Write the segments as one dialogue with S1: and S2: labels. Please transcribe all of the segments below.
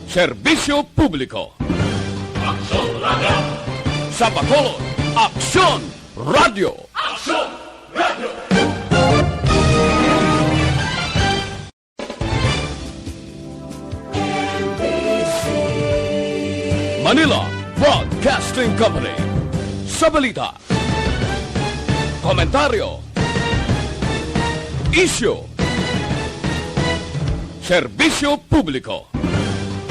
S1: Serbisyo Publiko.
S2: Aksyon Radio!
S1: Sa Bacolod, Aksyon Radio.
S2: Aksyon Radio!
S1: Manila Broadcasting Company. Sa balita, komentaryo, isyu, serbisyo publiko.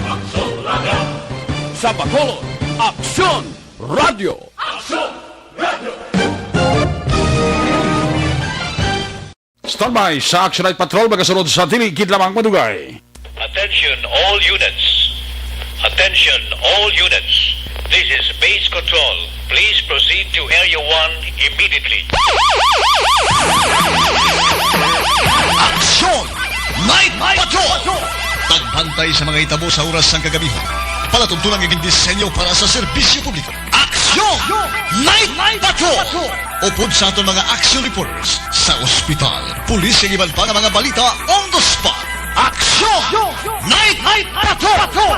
S2: Aksyon Radio!
S1: Sa Bacolod, Aksyon Radio.
S2: Aksyon Radio!
S3: Standby sa Action Night Patrol magasunod sa tiligid lamang madugay.
S4: Attention all units. Attention all units. This is base control. Please proceed to Area 1 immediately.
S5: Aksyon! Night Patrol! Tagbantay sa mga itabo sa oras ng kagabihan. Palatuntunan ng disenyo para sa serbisyo publiko. Aksyon! Night Patrol! Upod sa aton mga action reporters sa ospital, pulis ang iban pa ng mga balita on the spot. Aksyon! Night Patrol!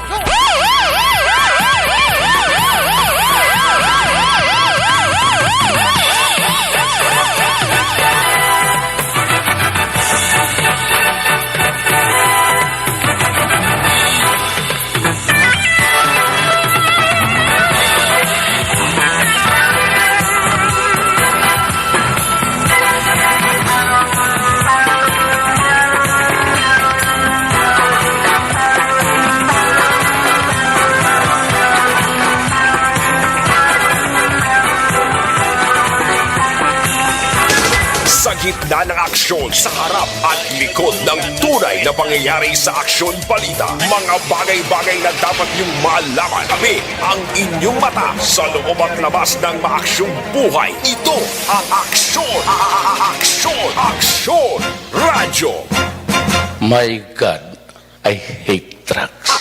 S6: Sa gitna ng aksyon, sa harap at likod ng tunay na pangyayari sa aksyon balita, mga bagay-bagay na dapat niyong malaman. Kami ang inyong mata sa loob at labas ng maaksyong buhay. Ito ang Aksyon! Aksyon Radio!
S7: My God, I hate trucks.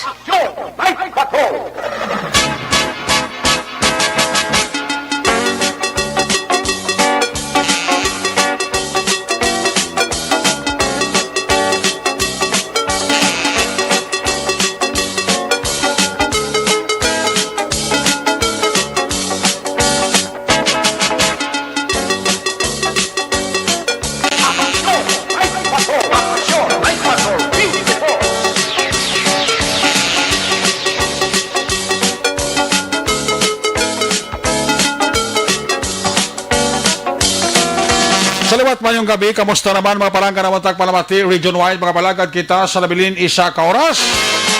S3: Salawat mayong gabi, kamusta naman mga palangga na matag palamati, region-wide, mga palagad kita sa labilin isa ka oras,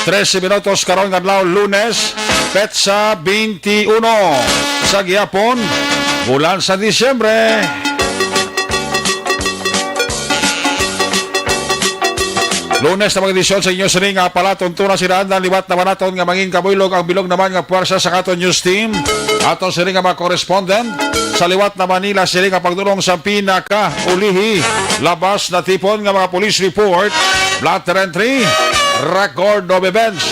S3: 13 minutos karon kadlaw Lunes, petsa 21 sa gihapon, bulan sa Disyembre. Lunes na mga edisyon sa inyo sining nga pala tuntunan siraan ng liwat na manaton nga mangin kabuylog ang bilog naman nga puwersa sa katon news team. Aton sining nga mga correspondent sa liwat na Manila sining nga pagdulong sa pinaka ulihi labas na tipon nga mga police report, blatter entry, record of events.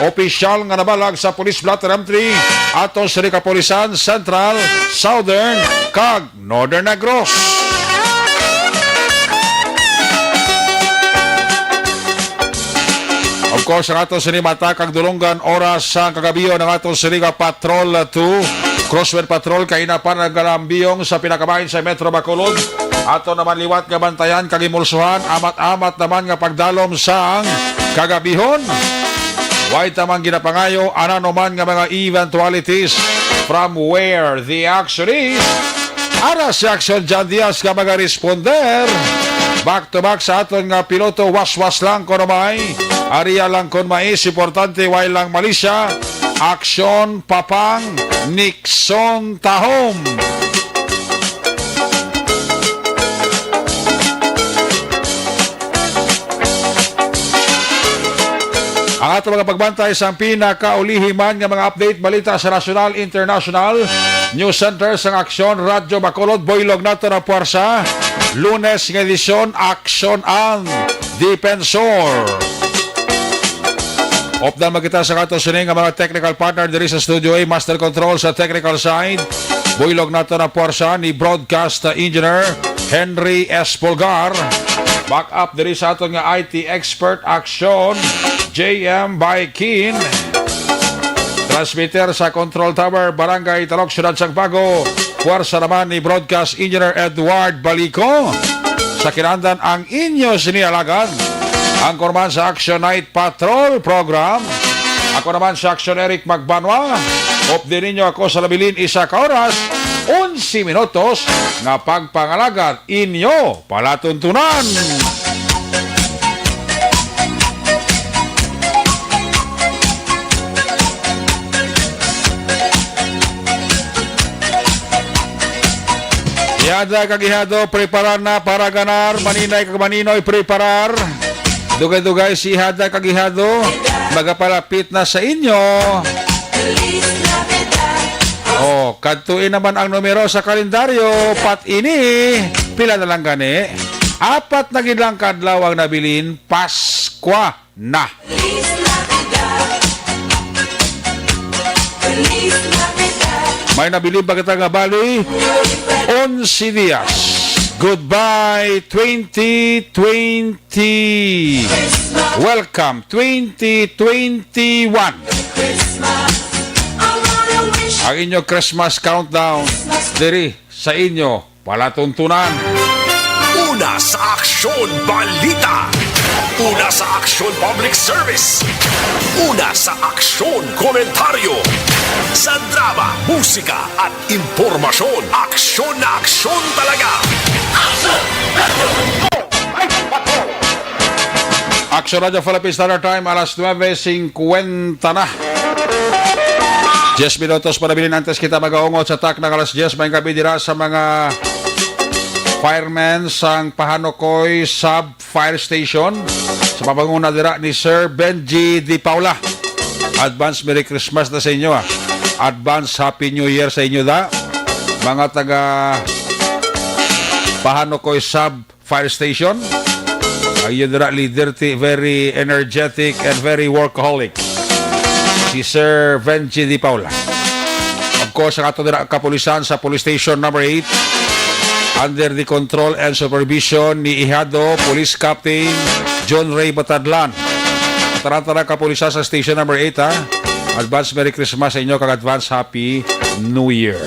S3: Opisyal nga nabalag sa police blatter entry aton sining kapolisan Central, Southern, kag Northern Negros. Of course, ang ato sinimata kag dulonggan oras sa kagabiyo ng ato siniga Patrol 2, Crossword Patrol, kaina pa naggalambiyong sa pinakabahin sa Metro Bacolod. Ato naman liwat nga bantayan kag imulsuhan, amat-amat naman nga pagdalom sa kagabihon. White naman ginapangayo, ano man nga mga eventualities from where the action is. Ara si Action John Diaz nga mga responder. Back to back sa aton nga piloto, was-was lang ko may. Ariya lang kon mais, importante way lang Malaysia. Aksyon Papang Nixon Tahom. Ang ato mga pagbantay sa pinakaulihiman nga mga update balita sa national, international news center sa Aksyon Radyo Bacolod. Boylog nato na puwersa. Lunes ng edisyon, Aksyon ang Defensor. Opdan magkita sa kato sining ang mga technical partner diri sa Studio A, Master Control sa technical side. Buylog nato na puwersa ni Broadcast Engineer Henry S. Polgar. Back up diri sa aton nga IT expert action, JM Baikin. Transmitter sa Control Tower, Barangay Talok, Syudad Sagbago. Puwersa naman ni Broadcast Engineer Edward Balico. Sa kinandan ang inyo sinialagan. Ang kurman sa Action Night Patrol program. Ako naman sa Action Eric Magbanwa. Hope din ninyo ako sa labilin isa ka oras, 11 minutos nga pagpangalagat inyo palatuntunan. Ihada kagihado, preparar na para ganar. Maninay kag maninoy, preparar. Dugay-dugay si ihada kagihado, magapalapit na sa inyo. Oh, kadtuin naman ang numero sa kalendaryo. Pat ini, pila na lang gani. 4 na gid lang kadlaw ang nabilin, Paskwa na. May nabilin ba kita nga bali? 11 días. Goodbye 2020. Welcome 2021. Ang inyo Christmas countdown diri sa inyo palatuntunan.
S6: Una sa Aksyon Balita. Una sa Aksyon Public Service. Una sa Aksyon Komentaryo. Sa drama, musika at impormasyon. Aksyon na aksyon talaga.
S3: Action Radio Philippines Standard Time, alas 9:50 na. 10 minutos para bilin antes kita mag-aungot sa tak ng alas 10 may gabi dira sa mga firemen sang Pahanokoy Sub Fire Station sa pamanguna dira ni Sir Benji Di Paula. Advance Merry Christmas na sa inyo Advance Happy New Year sa inyo da. Mga taga Pahanokoy Sub Fire Station. Ayun dira leader very energetic and very workaholic. Si Sir Benji Di Paula. Of course, ang ato dira kapulisan sa Police Station number 8 under the control and supervision ni Ihado Police Captain John Ray Batadlan. Tarantara kapulisan sa Station number 8 Advance Merry Christmas sa inyo kag Advance Happy New Year.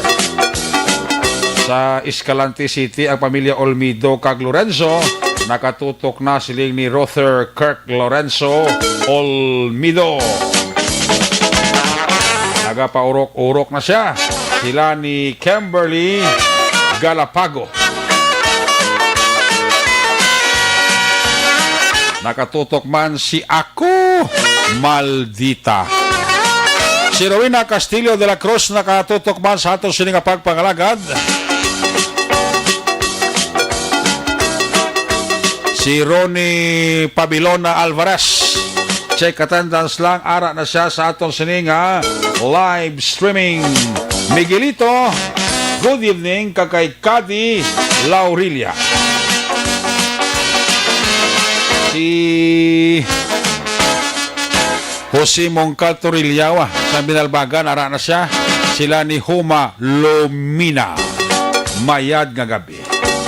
S3: Sa Escalante City, ang pamilya Olmido kag Lorenzo nakatutok na siling ni Rother Kirk Lorenzo Olmido. Nagapaurok-urok na siya. Sila ni Kimberly Galapago. Nakatutok man si Ako Maldita. Si Rowena Castillo de la Cruz nakatutok man sa atong sining pagpangalagad. Si Ronnie Pabilona Alvarez. Check attendance lang, ara na siya sa atong sininga live streaming. Miguelito, good evening kakay Kadi Laurilia. Si Jose Mongcal Torilyawa sa Binalbagan, ara na siya. Sila ni Huma Lomina. Mayad nga gabi.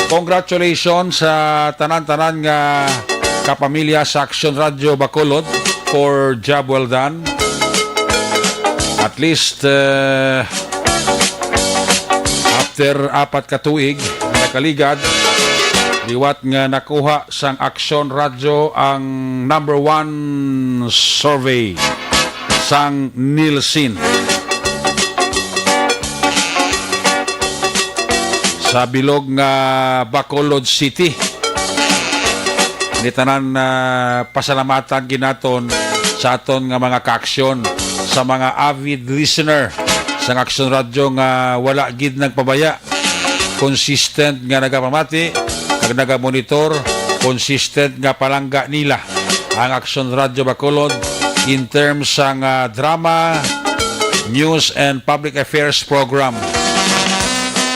S3: Congratulations sa tanan-tanan nga kapamilya sa Action Radio Bacolod for job well done. At least after 4 ka tuig nakaligad liwat nga nakuha sang Action Radio ang number 1 survey sang Nielsen sa bilog nga Bacolod City. Ni tanan pasalamatan ginaton sa aton nga mga ka-aksyon, sa mga avid listener sa Action Radio nga wala gid nagpabaya, consistent nga nagapamati kag nagamonitor, consistent nga palangga nila ang Action Radio Bacolod in terms sang drama, news and public affairs program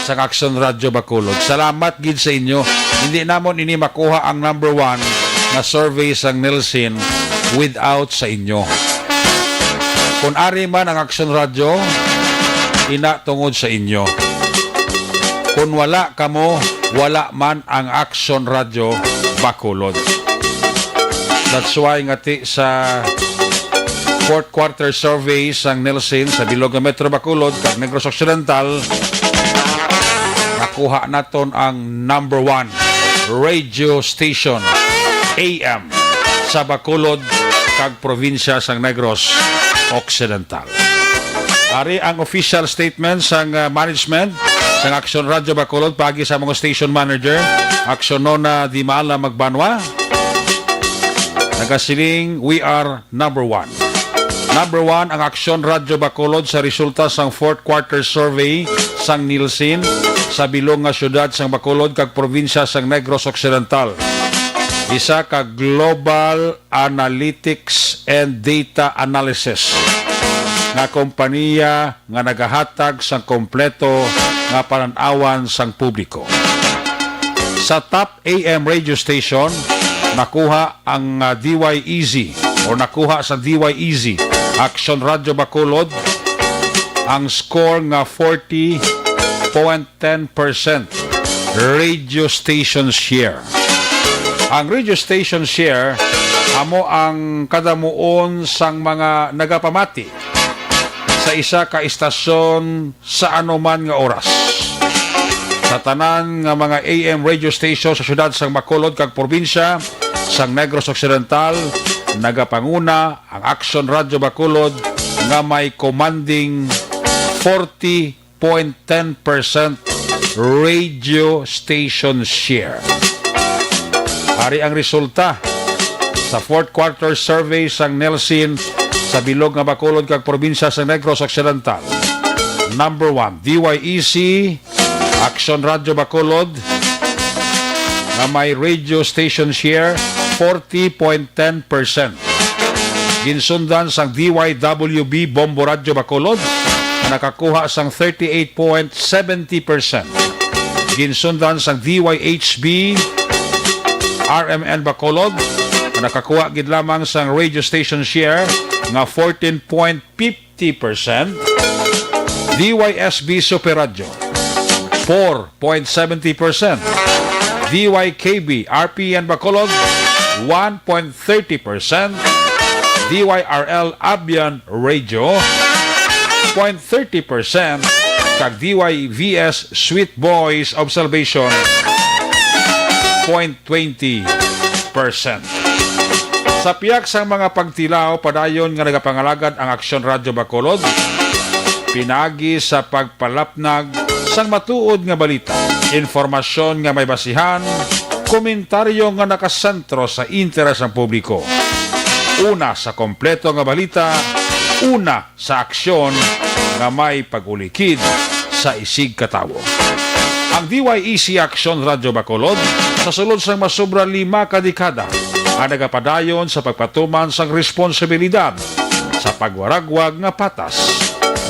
S3: sa Action Radio Bacolod. Salamat gid sa inyo. Hindi namon ini makuha ang number 1 na survey sang Nielsen without sa inyo. Kung ari man ang Action Radio, ina tungod sa inyo. Kung wala kamo, wala man ang Action Radio Bacolod. That's why ngati sa fourth quarter survey sang Nelson sa bilog nga Metro Bacolod kag Negros Occidental, nakuha naton ang number 1 radio station AM sa Bacolod kag probinsya sang Negros Occidental. Ari ang official statement sang management sang Action Radio Bacolod pagi sa mga station manager Action Nona Di Maala Magbanwa. Nagasiling, we are number 1. Number 1 ang Action Radio Bacolod sa resulta sang fourth quarter survey sang Nielsen sa bilong nga syudad sang Bacolod kag probinsya sang Negros Occidental. Isa ka Global Analytics and Data Analysis nga kompanya nga nagahatag sang kompleto nga pananawan sang publiko. Sa top AM radio station, nakuha ang DYEZ o nakuha sa DYEZ Action Radio Bacolod ang score nga 40.10% radio station share. Ang radio station share amo ang kadamuon sang mga nagapamati sa isa ka istasyon sa anuman nga oras. Sa tanan nga mga AM radio station sa syudad sang Bacolod kag probinsya sang Negros Occidental, nagapanguna ang Action Radio Bacolod nga may commanding 40.10% radio station share. Ari ang resulta sa fourth quarter survey sang Nelson sa bilog nga Bacolod kag probinsya sang Negros Occidental. Number 1, DYEZ Action Radio Bacolod na may radio station share 40.10%. Ginsundan sang DYWB Bombo Radio Bacolod na nakakuha sang 38.70%. Ginsundan sang DYHB RMN Bacolod na nakakuha gid lamang sang radio station share nga 14.50%. DYSB Super Radio 4.70%. DYKB RPN Bacolod 1.30%. DYRL Abian Radio 0.30%. Kag DYVS Sweet Boys Observation 0.20%. Sa piyak sang mga pagtilaw padayon nga nagapangalagad ang Action Radio Bacolod, pinagi sa pagpalapnag sang matuod nga balita, informasyon nga may basihan, komentaryo nga nakasentro sa interes ng publiko. Una sa kompleto nga balita, una sa aksyon nga may pagulikid sa isig katawo. Ang DYEZ Action Radio Bacolod sa sulod sang masobra 5 ka dekada ang nagapadayon sa pagpatuman sang responsibilidad sa pagwaragwag nga patas.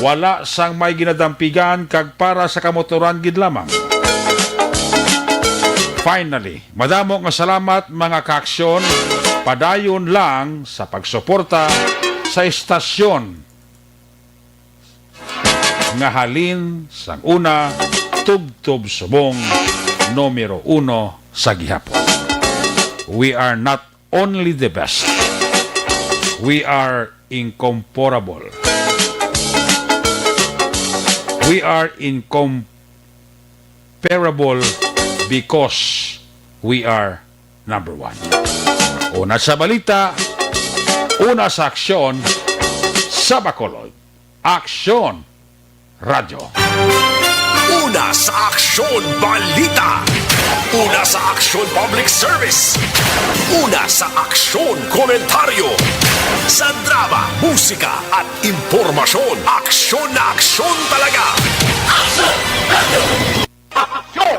S3: Wala sang may ginadampigan kag para sa kamotoran gid lamang. Finally, madamo nga salamat mga kaaksyon padayon lang sa pagsuporta sa istasyon nga halin sang una tubtob subong numero 1 sa gihapon. We are not only the best, we are incomparable. We are incomparable because we are number 1. Una sa balita, una sa aksyon, sa Bacolod. Aksyon Radio.
S6: Una sa Aksyon Balita. Una sa Aksyon Public Service. Una sa Aksyon Komentaryo. Sa drama, musika at impormasyon. Aksyon na aksyon talaga. Aksyon Radio. Aksyon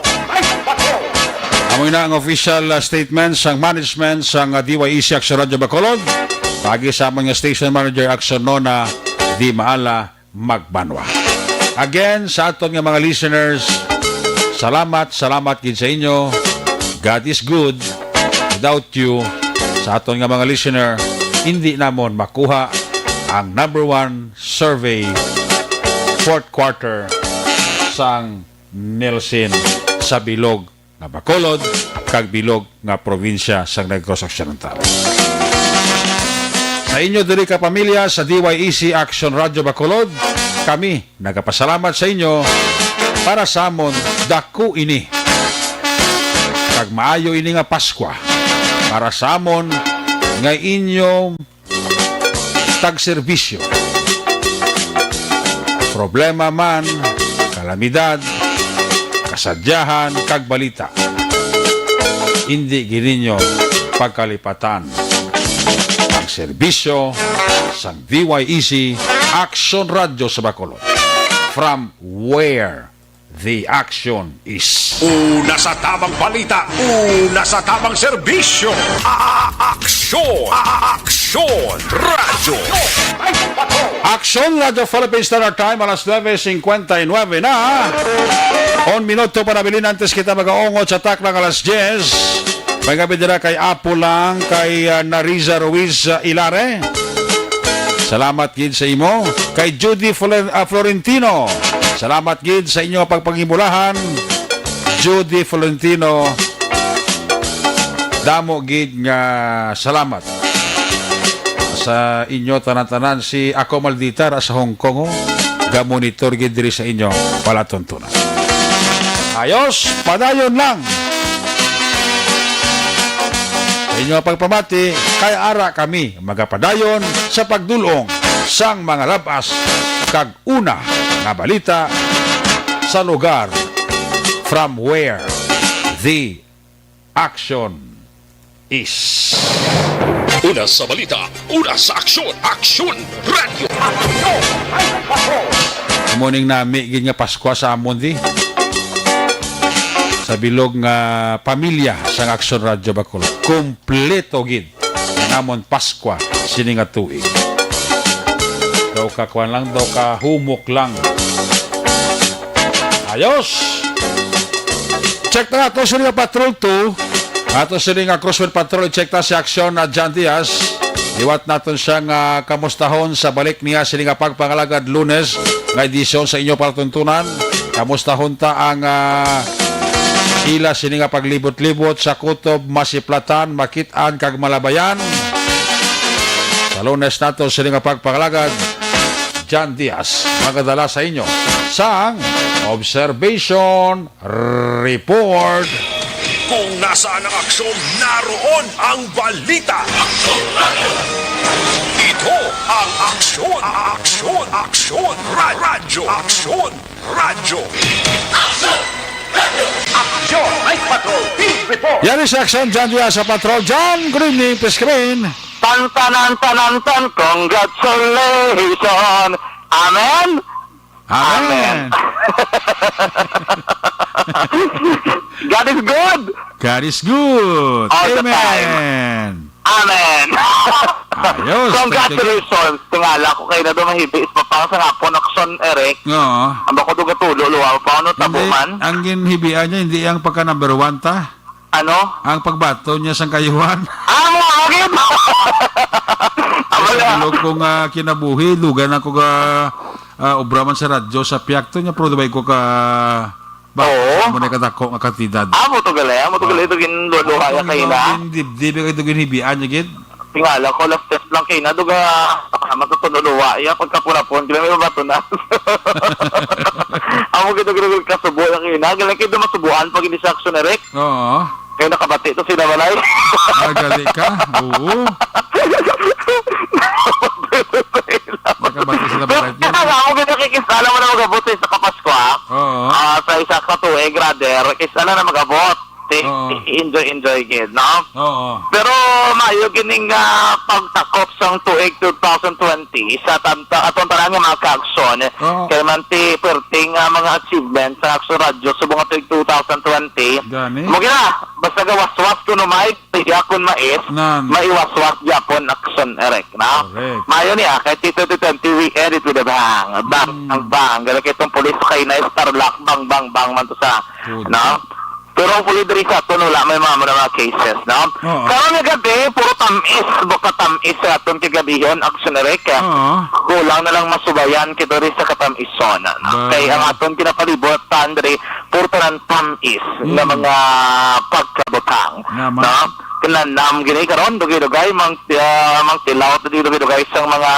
S6: Radio.
S3: Amoy na ang official statement sang management sang DYEZ Action Radio Bacolod. Pagi sa mga station manager Action Nona Di Maala Magbanwa. Again, sa aton nga mga listeners, salamat gid sa inyo. God is good. Without you, sa aton nga mga listener, hindi namon makuha ang number 1 survey fourth quarter sang Nielsen sa bilog nga Bacolod kag bilog nga probinsya sa Negros Occidental. Sa inyo diri ka pamilya sa DYEC Action Radio Bacolod, kami nagapasalamat sa inyo para sa amon dako ini. Kag maayo ini nga Paskwa para sa amon nga inyong tagserbisyo. Problema man, kalamidad, kasadyahan, kag balita. Hindi gininyo pagkalipatan ang serbisyo sa DYEC Action Radio sa Bacolod. From where the action is.
S6: Una sa tamang balita, una sa tamang serbisyo. Aksyon! Aksyon! Radyo!
S3: Action Radio Philippine Standard Time, alas 9:59 na. On minuto para bilin antes kita mag-aongot sa taklang alas 10. May gabi dira kay Apo lang, kay Nariza Ruiz Ilare. Salamat gid sa imo. Kay Judy Florentino. Salamat gid sa inyo pagpangimulahan. Judy Florentino. Damo gid nga salamat sa inyo tanan-tanan. Si ako Malditar sa Hong Kong, ga-monitor gid diri sa inyo palatuntunan. Ayos, padayon lang. Sa inyo pagpamati, kay ara kami magapadayon sa pagdulong sang mga labas kag una nga balita sa lugar from where the action is.
S6: Una sa balita, una sa aksyon. Aksyon! Radyo!
S3: Morning nami gid nga Pasko sa amon di. Sa bilog nga pamilya sa Action Radio Bacolod. Kompleto gid ang amon Pasko sini nga tuig. Daw ka kwan lang, daw ka humok lang. Ayos! Check na ato sa nga Patrol 2. Ato sa nga Crosswell Patrol, check na si Action na John Diaz. Liwat natin siya nga kamustahon sa balik niya sa nga pagpangalagad Lunes nga edisyon sa inyo palatuntunan. Kamustahon ta ang ila sini nga paglibot-libot sa kutob masiplatan, makitaan kag malabayan. Sa Lunes nato sini nga pagpangalagad John Diaz magadala sa inyo sang Observation Report.
S6: Kung nasaan ang aksyon, naroon ang balita. Aksyon Radio! Ito ang aksyon! Aksyon! Aksyon! Radyo! Aksyon! Radyo! Aksyon! Radio! Aksyon! Night Patrol! Team Report!
S3: Yan is Action John Diaz sa Patrol. John, good evening, please come in.
S8: Tan-tanan-tanan-tan, congratulations! Amen?
S3: Amen.
S8: God is good!
S3: God is good.
S8: All the
S3: Amen.
S8: Amen!
S3: Ayos.
S8: Congratulations! Tingala ko kayo na dumahibis pa pa sa hapon Action Eric.
S3: Oo.
S8: Ang bako duga-tulo, luwa pa ano
S3: Hindi,
S8: tabuman.
S3: ang ginhibian niya, hindi ang pagka number 1 ta.
S8: Ano?
S3: Ang pagbato niya sa kayuhan.
S8: Mo agad! Abala!
S3: Ilog kong kinabuhi, lugan ako ka obraman sa radyo sa piakto niya, pero diba ko ka...
S8: Oo.
S3: Muna katako nga katidad.
S8: Mo to gali ito ginluluhaya kayo na.
S3: Di ba ito ginhibian niya, gid?
S8: Tingala ko, last test lang kayo na, duga matutululuwa. Iya, pagkapulapon, kailan may bato na. Amo gito kasubo lang kayo na. Galang kayo masubuan pag hindi sa Action Eric.
S3: Oo.
S8: Kayo nakabati ito sila walay.
S3: Nagali ka? Oo. Nakabati sila balay niya.
S8: Ako nakikisala mo na mag-abot sa Kapasko
S3: Oo.
S8: sa isa sa tuwing, brother. Kisala na mag-abot. Enjoy gid, no?
S3: Oo.
S8: Pero mayo gining pagtakop sang tuig 2020 sa atong tanang mga ka-aksyon.
S3: Oo.
S8: Kaya man ti perting mga achievements sa Action Radio sa mga tuig 2020.
S3: Gani?
S8: Mo gina, basta gawaswas ko no may yakon mais,
S3: Nan.
S8: maiwaswas yapon Action Eric, no?
S3: Correct.
S8: Mayo niya kay 2020 we edit with the bang. Bang ang bang. Gala kay itong police kay na Starlock bang man to sa
S3: Good.
S8: no? Pero hopefully diri sa aton wala may mga cases, no?
S3: Oo.
S8: Karon nga gabi puro tamis, baka tamis sa aton kagabihon actionary ka.
S3: Oo.
S8: Kulang na lang masubayan kito rin sa katamison. No? Kay ang aton kinapalibutan diri puro tanan tamis nga mga pagkabutang.
S3: Naman.
S8: No? Kinanam gini karon dugay-dugay mang tilaw dugay-dugay sa mga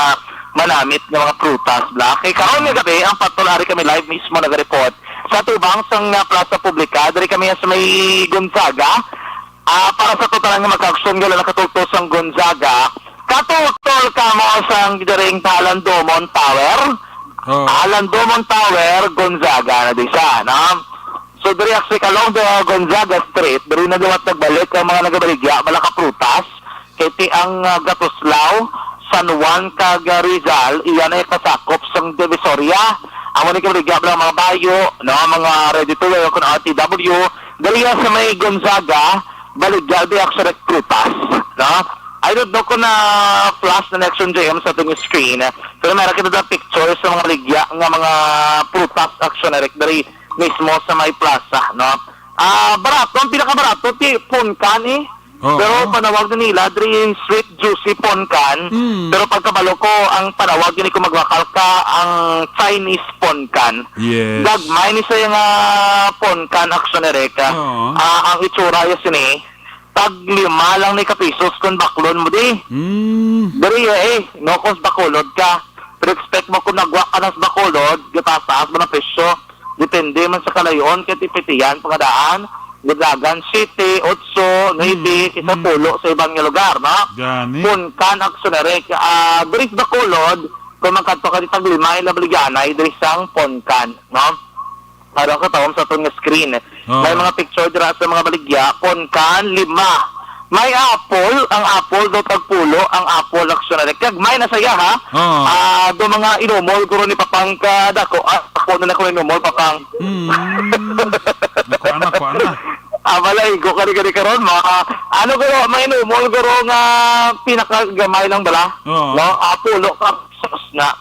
S8: manamit ng mga prutas bla. Kay karon nga gabi ang patulari kami live mismo nag-report sa tubang sang Plaza Publica diri kami sa may Gonzaga. Para sa total nga magka-aksyon gala nakatultos sang Gonzaga. Katultol ka mo sang diring Alandomon Tower.
S3: Oh.
S8: Alandomon Tower, Gonzaga na di siya, no? So, diri actually along the Gonzaga Street, diri na diwat nagbalik ang mga nagabaligya, malaka prutas, kiti ang Gatuslaw, San Juan, kag Rizal, iyan ay kasakop sang Divisoria. Ang mga nagabaligya ng mga bayo, no? Mga ready to wear kung RTW, diri sa may Gonzaga, baligya di actually prutas, no? I don't know kung na flash na Nexon JM sa ating screen, pero meron kita na pictures sa mga ligya ng mga prutas actionary dari mismo sa may plaza, no? Barato, ang pinakabarato, punkan eh.
S3: Oo.
S8: Pero panawag na nila, dari sweet juicy punkan. Pero pagkabalo ko, ang panawag yun ko magwakal ka, ang Chinese punkan.
S3: Yes.
S8: Gagmay ni sa yung punkan actionary ka.
S3: Oo.
S8: Ang itsura yun eh, tag 5 lang ni kapisos kung baklon mo di. Dari no kung bakulod ka. Pero expect mo kung nagwa ka ng bakulod, gataas mo ng presyo. Depende man sa kalayon, kaya tipitiyan, pangadaan, Gudagan City, 8, 9, 10 sa ibang lugar, no?
S3: Gani.
S8: Punkan, Aksunere, Dris Bacolod, kung magkanto ka ditang 5, Labliganay, Dris ang Punkan, no? Para ka tawag sa itong screen.
S3: Oh.
S8: May mga picture dira sa mga baligya, Punkan, 5. May apple, ang apple do tagpulo, ang apple Aksunere. Kag may nasaya ha.
S3: Oh.
S8: Do mga inumol guro ni Papang kadako. Ako na ko inumol Papang.
S3: Naku ana.
S8: Malay go kari karon ano guro may inumol guro nga pinakagamay lang bala.
S3: Oo.
S8: No, apple kapsos na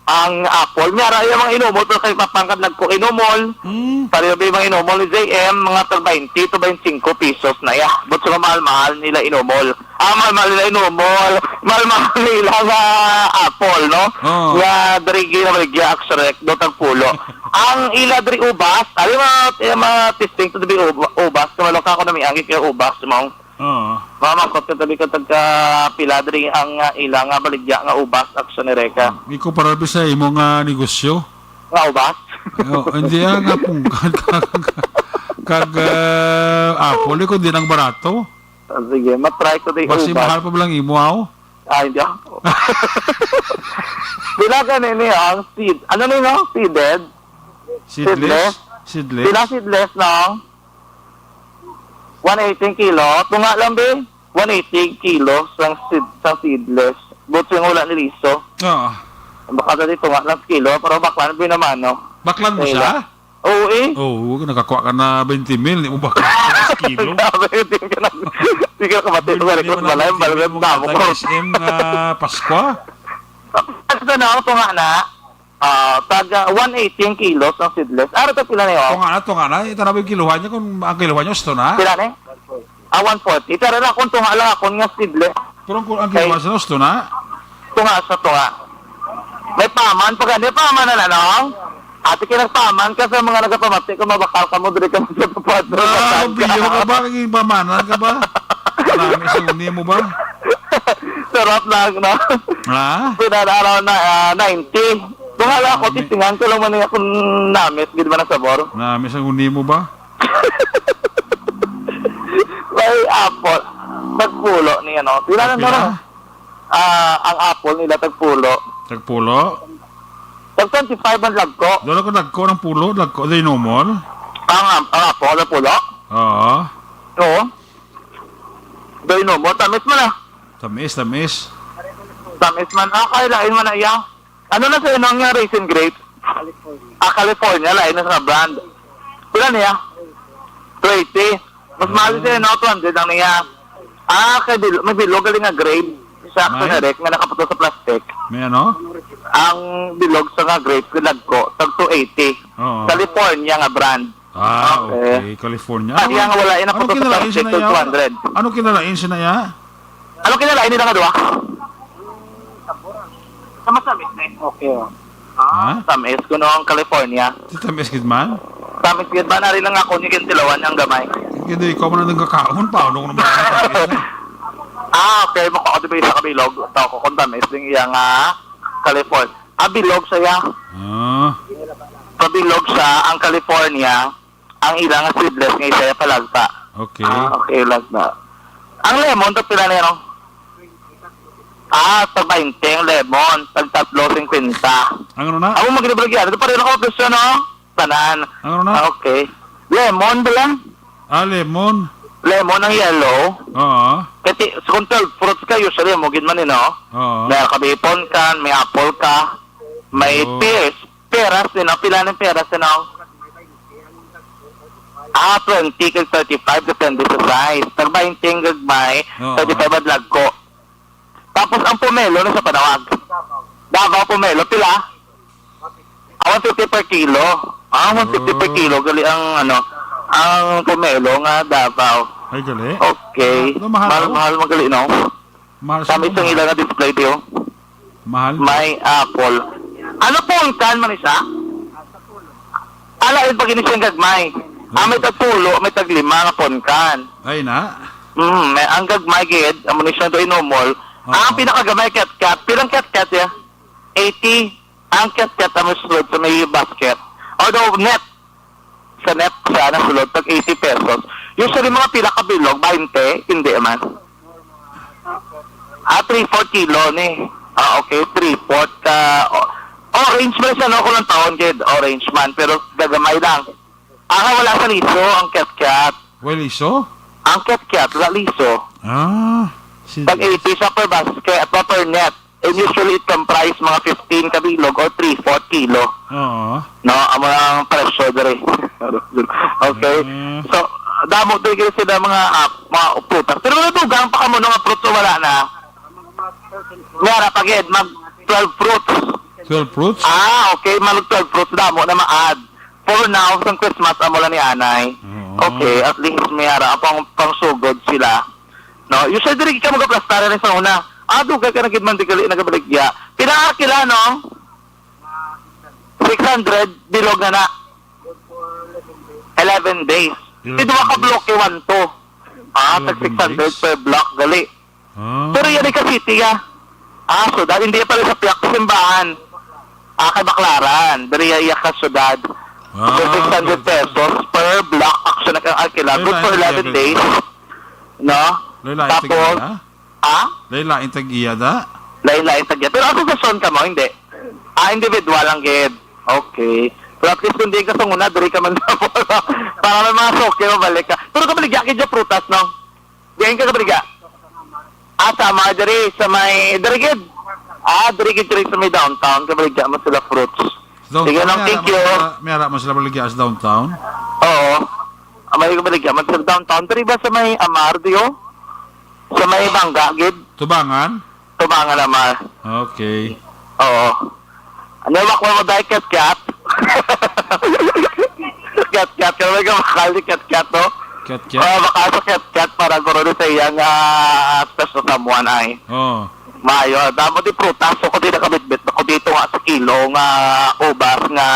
S8: ang apple. Miyara yung mga inumol pero kay Papangkad nagko inumol. Pareho ba yung mga inumol ni JM, mga tag 20 to 25 pesos na ya. But sa mahal-mahal nila inumol. Mahal-mahal nila inumol. Mahal-mahal nila nga apple, no?
S3: Oo.
S8: Nga darigi na maligya aksarek, do tagpulo. Ang ila dari ubas, alam mga testing to dari ubas, kumaloka ko na may angit yung ubas, mong
S3: Oo.
S8: mamakot ka tabi ka tagka piladri ang ila nga baligya nga ubas aksonere ka.
S3: Iko para sa imo nga negosyo.
S8: Nga ubas?
S3: Hindi nga pungkan kag apple ko din ang barato.
S8: Sige, matry ko din
S3: Basi mahal
S8: ubas.
S3: pa lang imo aw.
S8: Hindi ako. Bilaga nini ang seed. Ano nini ang seeded?
S3: Seedless.
S8: Bila seedless no? 118 kilo. Tunga lang be. 180 kilo sang seedless. Buto yung wala ni Liso.
S3: Oo.
S8: Baka dati tunga lang kilo. Pero baklan ba naman no?
S3: Baklan mo siya?
S8: Oo eh.
S3: Oo, nakakuha ka na 20 mil, di mo baklan sa kilo.
S8: Hindi ka kamatid sa record balay, balay damo ko.
S3: SM nga Paskwa.
S8: Ito na, tunga na, taga 118 kilos ang seedless. Ano ito pila na yun?
S3: Tunga na. Ito na ba yung kiluhan niya kung ang kiluhan niya gusto na?
S8: Pila na 140. Pero na kung tunga lang ako nga seedless.
S3: Pero kung ang kiluhan siya gusto na?
S8: Tunga sa tunga. May paman, pag hindi paman na no? Ate kinagpaman ka sa mga nagapamati kung mabakal ka mo, dili ka mo sa papad.
S3: Biyo ka ba? Kaging pamanan ka ba? Marami sa uni mo ba?
S8: Sarap lang, no?
S3: Ha?
S8: Pinadaraw na 90. Tunga lang ako, tisingan ko lang man yung akong namis, gid ba na sabor?
S3: Marami sa uni mo ba?
S8: May apple, tagpulo niya, no? Tila na
S3: Pila?
S8: no? Ang apple nila tagpulo.
S3: Tagpulo?
S8: Tag 25 ang lagko.
S3: Doon ako nagko ng pulo, nagko din numol.
S8: Ang apple, tagpulo.
S3: Oo.
S8: Oo. Dahil no mo, tamis mo na.
S3: Tamis.
S8: Tamis man. Kailain mo na iya. Ano na sa inong nga raisin grape? California, lain na sa brand. Pila niya? 20. Mas mahal siya, no? 200 lang niya. May bilog galing nga grape. Sakto
S3: May?
S8: na rek, nga nakaputo sa plastic.
S3: May ano?
S8: Ang bilog sa nga grape, kilag ko, tag 280.
S3: Oo.
S8: California nga brand.
S3: Okay. California.
S8: Ah, nga wala yun ang
S3: Ano kinalain siya na iya?
S8: 200.
S3: Ano kinalain siya na iya?
S8: Ano kinalain nila nga duwa? Sama Samis na okay.
S3: Ha?
S8: Samis, kuno ang California.
S3: Tita Meskid man?
S8: Samis, gid ba na rin lang ako ni Kintilawan ang gamay.
S3: Hindi, ikaw man ang kakaon pa. Ano ko naman
S8: Okay, mako ako sa kabilog. Tao ko kung Samis, yung iya nga California. Bilog saya. Pabilog sa ang California, ang ilang seedless nga isa palagta.
S3: Okay.
S8: Okay, lagta. Ang lemon, ito pila na yan, sa 20 ang lemon, tag 3.50.
S3: Ang ano na?
S8: Ako magkinabalagyan. Ito pa rin ako presyo, no? Tanan.
S3: Ang ano na?
S8: Okay. Lemon ba lang?
S3: Lemon.
S8: Lemon ang yellow.
S3: Oo.
S8: Kasi kung 12 fruits ka, usually mo, gid man no?
S3: Oo.
S8: May kabipon ka, may apple ka, may pears. Peras din, no? Pila ng peras, no? 20 kag 35, depende sa size. Tag 20 ang gagmay, 35 ang lag ko. Tapos ang pomelo na sa panawag. Davao pomelo, pila? 150 per kilo. 150 per kilo. Gali ang ang pomelo nga Davao.
S3: Ay, gali.
S8: Okay. Mahal magali, no?
S3: Mahal
S8: Kami itong ilang na display diyo.
S3: Mahal?
S8: May apple. Ano po ang kan man isa? Ala, yung pag inisang gagmay. May tagpulo, may taglima nga ponkan.
S3: Ay na.
S8: May ang gagmay gid, amo ni siya do inomol. Ang pinakagamay cat-cat, pilang cat-cat ya? 80. Ang cat-cat amo sulod sa may basket. Although net, sa net siya na sulod, tag 80 pesos. Usually mga pila kabilog, 20, hindi man. 3-4 kilo ni. Okay, 3-4 ka. Orange man siya, no? Kung ng taon, kid, orange man. Pero gagamay lang. Wala sa liso, ang cat-cat.
S3: Well, iso?
S8: Ang cat-cat, wala liso. Tag 80 siya per basket, per net. And usually it comprise mga 15 kabilog or 3-4 kilo.
S3: Oo.
S8: No, ang mga presyo dere. Okay. So, damo din kayo sila mga prutas. Pero mga dugang pa kamo nga fruits o wala na. Meron pagid, mag 12 fruits.
S3: 12 fruits?
S8: Okay, mag 12 fruits damo na ma-add. For now, sa Christmas, amo lang ni Anay. Okay, at least may ara pang sugod sila. No, usually diri ka magaplastar rin sa una. Dugay ka nagid man dikali nagabaligya. Pinakakila no? 600 bilog na 11 days. Dito ka bloke 1 to. Tag 600 per block gali. Pero yan ay ka-city sudad, hindi pala sa piyak simbahan. Kay Baklaran. Dari iyak ka sudad. So 600 pesos per block action ang akila. Good for 11 days. No? Tapos,
S3: Layla, intag-iya da?
S8: Layla, intag-iya. Pero asosasyon ka mo, hindi. Individual ang gid. Okay. Pero at least hindi ka sa una, dari ka man sa para may mga soke, mabalik ka. Pero kabaligya, kidya prutas, no? Diyan ka kabaligya? Sama, dari sa may, dari gid. Dari gid sa may downtown, kabaligya mo sila fruits. Sige lang, thank you.
S3: May ara mo sila baligya sa downtown?
S8: Oo. May kabaligya mo sila downtown. Dari ba sa may Amardio? Sa may Bangga, gid?
S3: Tubangan?
S8: Tubangan naman.
S3: Okay.
S8: Oo. Ano yung makwa mo dahil cat-cat? Cat-cat. Kaya may kamakal ni cat-cat, no?
S3: Cat-cat?
S8: Baka sa cat-cat para guro sa iyang special someone ay.
S3: Oo.
S8: Mayo, damo di prutas. So, kung di nakabitbit ako dito nga sa kilo nga ubas nga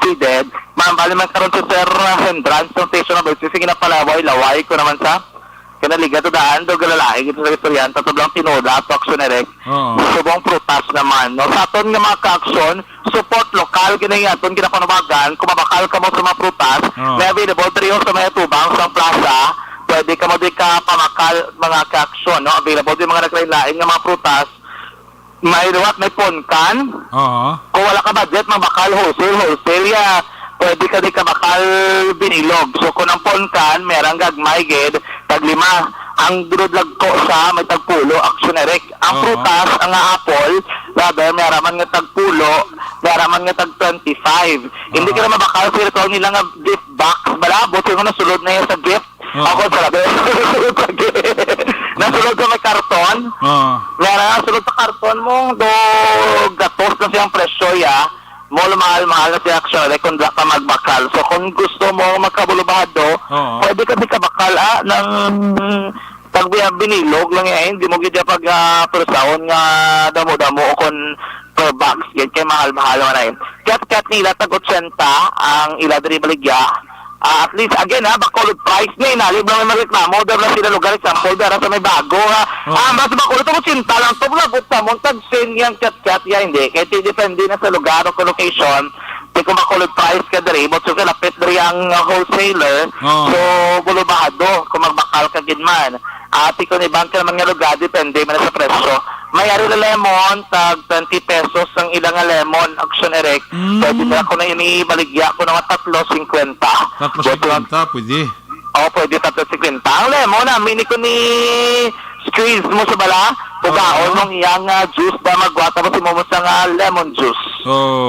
S8: seeded. Bali man karon sa Sir Hendran, sa station na sige na laway ko naman sa kanaliga to daan, do galalaki ito sa istoryan, tatublang tinoda, to aksyon erek, subong prutas naman. No? Sa aton nga mga ka-aksyon, support lokal, ginayaton, ginapanabagan, kung mabakal ka mo sa mga prutas, may available trio sa mga tubang, sa plaza, pwede ka mo di ka pamakal mga ka-aksyon, no? Available di mga naglain-lain nga mga prutas, may luwat, may ponkan, kung wala ka budget, mabakal wholesale, pwede ka di ka bakal binilog. So kung ang ponkan, merang gagmay gid, tag 5. Ang durudlag ko sa may tagpulo, action erek. Ang prutas, ang apple, rather, meraman nga tagpulo, meraman nga tag 25. Hindi ka na mabakal, pero ito nila nga gift box. Balabot, yung nasulod na yan sa gift. Ako sa labi, nasulod sa gift. Nasulod sa may karton. Meron nasulod sa karton mo, do gatos na siyang presyo, mahal na si Action kung da ka magbakal. So kung gusto mo magkabulubado,
S3: Oo.
S8: pwede ka di kabakal ng pag binilog lang yan, hindi mo gidya pag persahon nga damo-damo o kung per box, yan kay mahal-mahal mo na yun. Kat nila tag 80 ang ila diri baligya. At least, again bakulod price na inalib lang may magreklamo, dahil na sila lugar, example, dahil sa may bago mas bakulod ito, 80 lang ito, lagot sa mong tag-sin yung kat yan, hindi. Kaya depende na sa lugar o location, di ko makulod price ka diri, but so kalapit diri ang wholesaler, so bulubado, kung magbakal ka ginman. Ati ko ni bank naman nga lugar, depende man sa presyo. Mayari na lemon, tag 20 pesos ang ilang lemon, Action Erect. Pwede na ako na inibaligya ko ng 3.50.
S3: 3.50, pwede.
S8: Pwede 3.50. Ang lemon, mini ko ni squeeze mo sa bala, pugaon mong iyang juice ba magwata mo si mo sa lemon juice.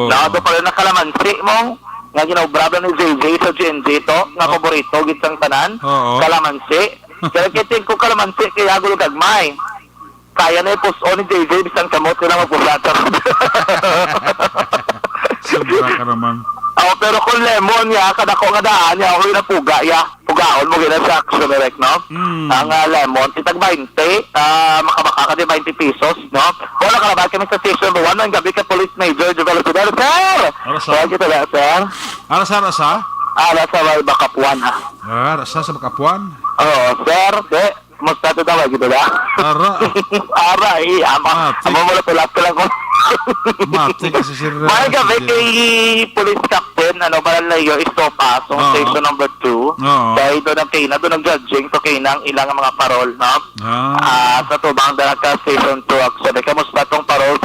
S8: Ito pala na kalamansi mo, nga ginabrabla ni JJ sa GNJ to, nga paborito, gitsang tanan, kalamansi. Kaya kiting ko kalamansi, kaya gulo gagmay. Kaya na i-post-on ni JJ, bisang kamot ko lang magpusata.
S3: Sobra ka naman.
S8: Pero kung lemon kada ko nga daan ako yung napuga pugaon mo gina sa Action Erect, no? Ang lemon, itag 20, makabaka ka di 20 pesos, no? Wala ka na ba kami sa station 1, ang gabi ka Police Major Jovel Sudar, sir! Kaya kita na, sir?
S3: Arasa?
S8: Sa Bakapuan, ha?
S3: Arasa sa Bakapuan?
S8: Oo, sir, Musta ito daw, gitu ba?
S3: Ara,
S8: Amo mo na tulap ka lang ko.
S3: mati kasi sir.
S8: May gabi kay Police Captain, Balalayo, Istopa, station number 2. Dahil doon ang Kina, doon ang judging, so Kina ang ilang mga parol, no? Sa tubang dalag ka, station 2, actually, kamusta itong parol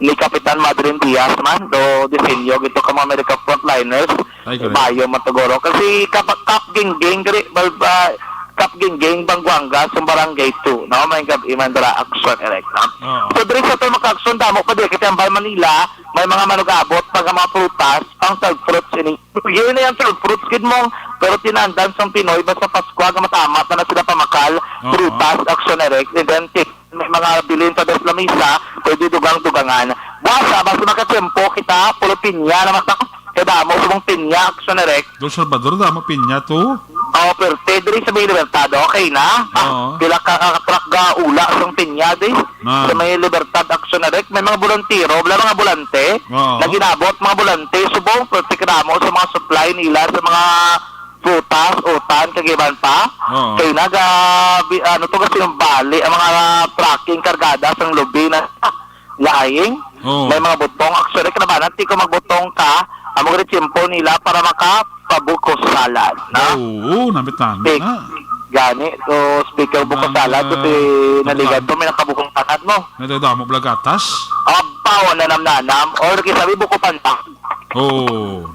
S8: ni Kapitan Madrin Diaz man, do disenyo, gito ka mga America frontliners, bayo matugoro. Kasi Kap Gingging, Kap Gingging, Bangguanga, sa Barangay 2, no? May gabi, Mandara, Action Erect, no? So, diri sa ito maka-action, damo pa din, kasi ang Manila, may mga manugabot, pag mga prutas, pang third fruits, yun na yung third fruits, kid mo, pero tinandan sa Pinoy, basta Pasko, matamat na sila pamakal, prutas, Action Erect, and then, may mga bilin sa Deslamisa, pwede dugang-dugangan. Basta makatsempo kita, puro pinya na masak, kaya damo, sumong pinya, Action Erect.
S3: Don Salvador, damo pinya to?
S8: Pero diri sa may Libertad, okay na? Pila ka-truck ga ula sa pinya, sa may Libertad Action Erect, may mga volunteero, mga volante, na ginabot, mga volante, subong, pertikramo sa mga supply nila, sa mga prutas, utan, kagiban pa. Kaya to kasi yung bali, ang mga tracking kargada sa lubi na laing. May mga butong, actually, kanabanan, di ko magbutong ka, ang mga retsimpo nila para makapabukos salad.
S3: Namit na.
S8: Gani, so speaker bukos salad, kasi naligad to, may nakabukong tanad mo.
S3: Nadadamo blagatas?
S8: Abaw, nanam-nanam, or kisabi buko panta.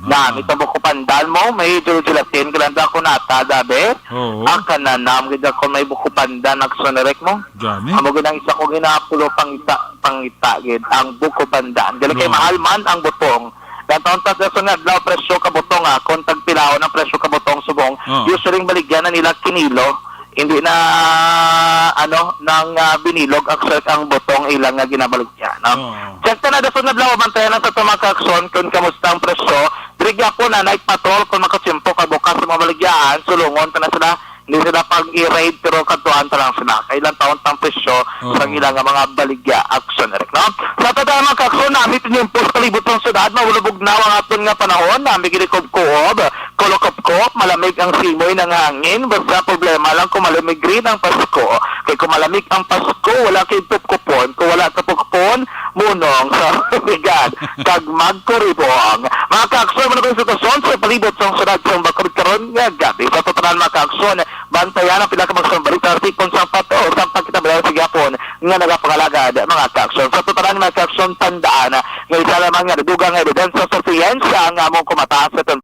S8: Namit ang buko pandan mo, may julatin, kalanda ko nata, dabe. Ang kananam, ganda ko may buko pandan, Action Erect mo.
S3: Gani?
S8: Amo ginang isa ko ginapulo pangita, gid ang buko pandan. Dili kay mahal man ang butong. Datong tatlaso nga daw presyo ka butong kung tagpilaw ng presyo ka butong subong, usually baligyan na nila kinilo, hindi na nang binilog ang butong ilang nga ginabaligyan, no? Check na daw nga daw bantayan sa tumakakson kung kamusta ang presyo. Dirigya po na night patrol kung makatsimpo ka bukas sa mga baligyan, sulungon ta na sila. Hindi sila pag-i-raid pero katuan ta lang sila. Kailan taon tang presyo sa ilang mga baligya Action Erect, no? Sa totoo mga kakson, namin tinimpos kalibot ng syudad, mawulubog na ang aton nga panahon, namin ginikob-koob, kolokop-kop, malamig ang simoy ng hangin, basta problema lang kung malamig rin ang Pasko. Kaya kung malamig ang Pasko, wala kay pupkupon. Kung wala ka pupkupon, munong sa bigad, kag magkuribong. Mga kakson, managong sitwasyon sa palibot ng syudad sa bakurikaron nga gabi. Sa totoo mga kakson, bantayan ang pinakamakson balita artikon sa pato o sa pagkitabayan sa Gapon nga nagapangalagad mga kakson. Sa totoo mga kakson, tandaan nga isa lamang nga dugang ebidensya sa siyensya nga mong kumataas sa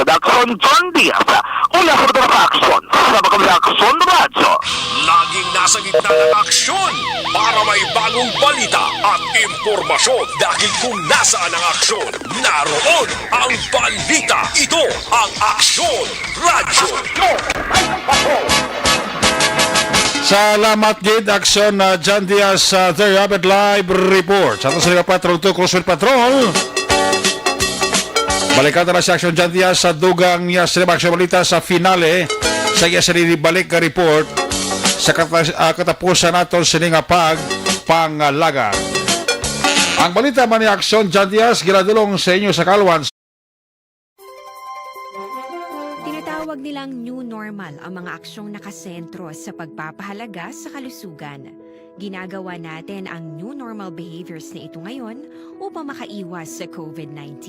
S8: Production, John Diaz. Una sa mga aksyon sa mga Aksyon Radyo.
S6: Laging nasa gitna ng aksyon para may bagong balita at impormasyon dahil kung nasaan ang aksyon, naroon ang balita. Ito ang Aksyon Radyo.
S3: Salamat gid aksyon na John Diaz sa The Rapid Live Report. Sa ato sa Liga Patrol 2, Crosswell Patrol. Balikan na si aksyon John Diaz sa dugang niya sa aksyon balita sa finale sa iya sarili balik ka report sa katapusan nato sa nga pangalaga. Ang balita man ni aksyon John Diaz giladulong sa inyo sa Kalwan.
S9: Tinatawag nilang new normal ang mga aksyong nakasentro sa pagpapahalaga sa kalusugan. Ginagawa natin ang new normal behaviors na ito ngayon upang makaiwas sa COVID-19.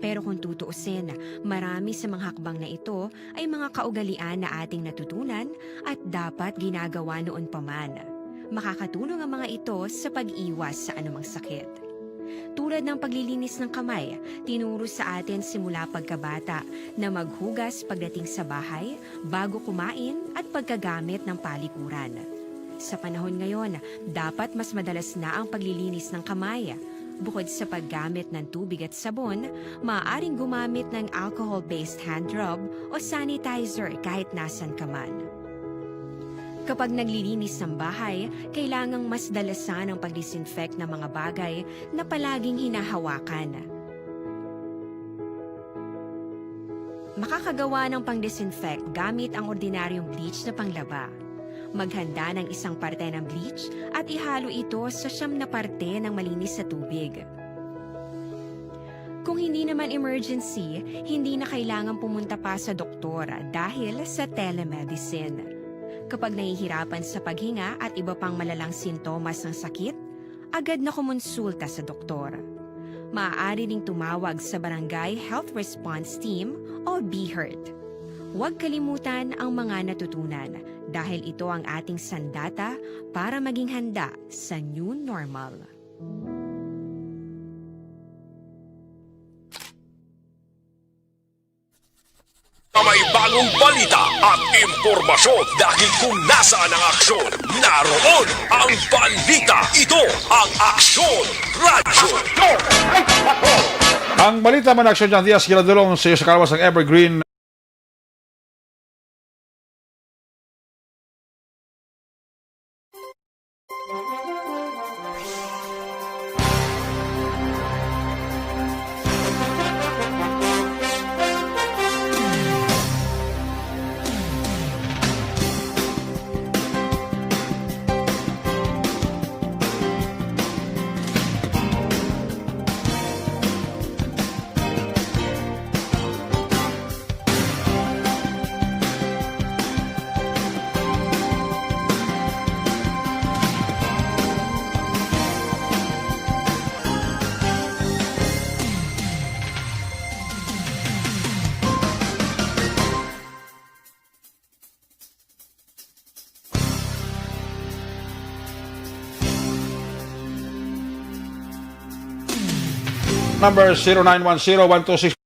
S9: Pero kung tutuusin, marami sa mga hakbang na ito ay mga kaugalian na ating natutunan at dapat ginagawa noon pa man. Makakatulong ang mga ito sa pag-iwas sa anumang sakit. Tulad ng paglilinis ng kamay, tinuro sa atin simula pagkabata na maghugas pagdating sa bahay, bago kumain at pagkagamit ng palikuran. Sa panahon ngayon, dapat mas madalas na ang paglilinis ng kamay. Bukod sa paggamit ng tubig at sabon, maaaring gumamit ng alcohol-based hand rub o sanitizer kahit nasan ka man. Kapag naglilinis ng bahay, kailangang mas dalasan ang pag-disinfect ng mga bagay na palaging hinahawakan. Makakagawa ng pang-disinfect gamit ang ordinaryong bleach na panglaba. Maghanda ng isang parte ng bleach at ihalo ito sa 9 na parte ng malinis na tubig. Kung hindi naman emergency, hindi na kailangan pumunta pa sa doktor dahil sa telemedicine. Kapag nahihirapan sa paghinga at iba pang malalang sintomas ng sakit, agad na kumonsulta sa doktor. Maaari ding tumawag sa Barangay Health Response Team o BHERT. Huwag kalimutan ang mga natutunan dahil ito ang ating sandata para maging handa sa new normal.
S6: May bagong balita at impormasyon dahil kung nasaan ang aksyon, naroon ang balita. Ito ang Aksyon Radyo.
S3: Ang balita man aksyon John Diaz giladulong sa iyo sa Kalwas ng Evergreen. Number 0910-126.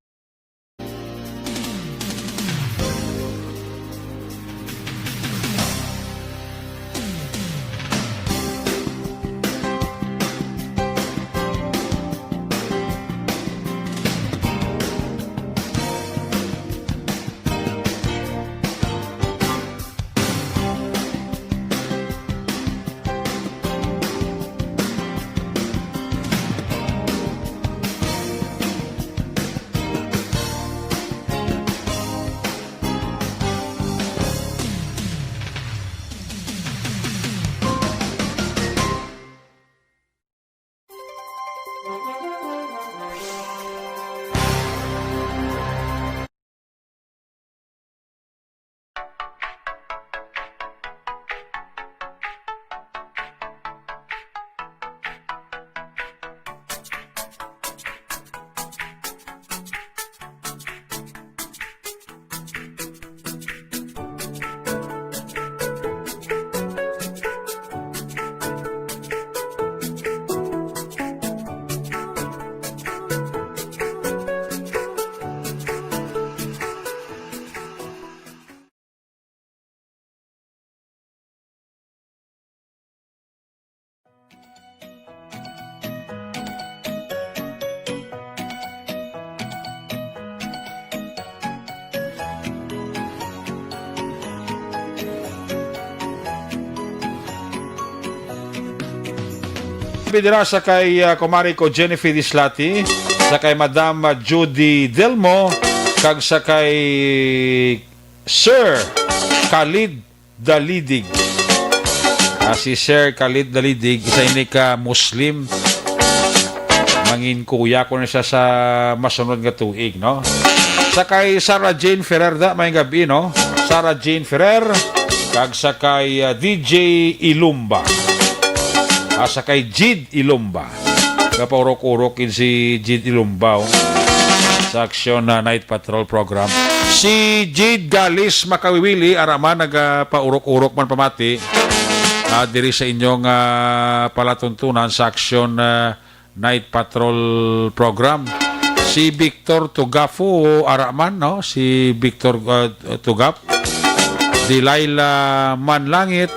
S3: Bidira sa kay kumari ko Jennifer Dislati, sa kay Madam Judy Delmo, kag sa kay Sir Khalid Dalidig. Si Sir Khalid Dalidig, isa ini ka Muslim. Mangin kuya ko na siya sa masunod nga tuig, no? Sa kay Sarah Jane Ferrer da, may gabi, no? Sarah Jane Ferrer, kag sa kay DJ Ilumba. Sa kay Jid Ilumba. Kapaurok-urokin si Jid Ilumba, sa aksyon na Night Patrol program. Si Jid Galis Makawiwili, araman nagpaurok-urok man pamati. Diri sa inyong palatuntunan sa aksyon Night Patrol program. Si Victor Tugafo araman, no? Si Victor Tugap. Delilah Manlangit.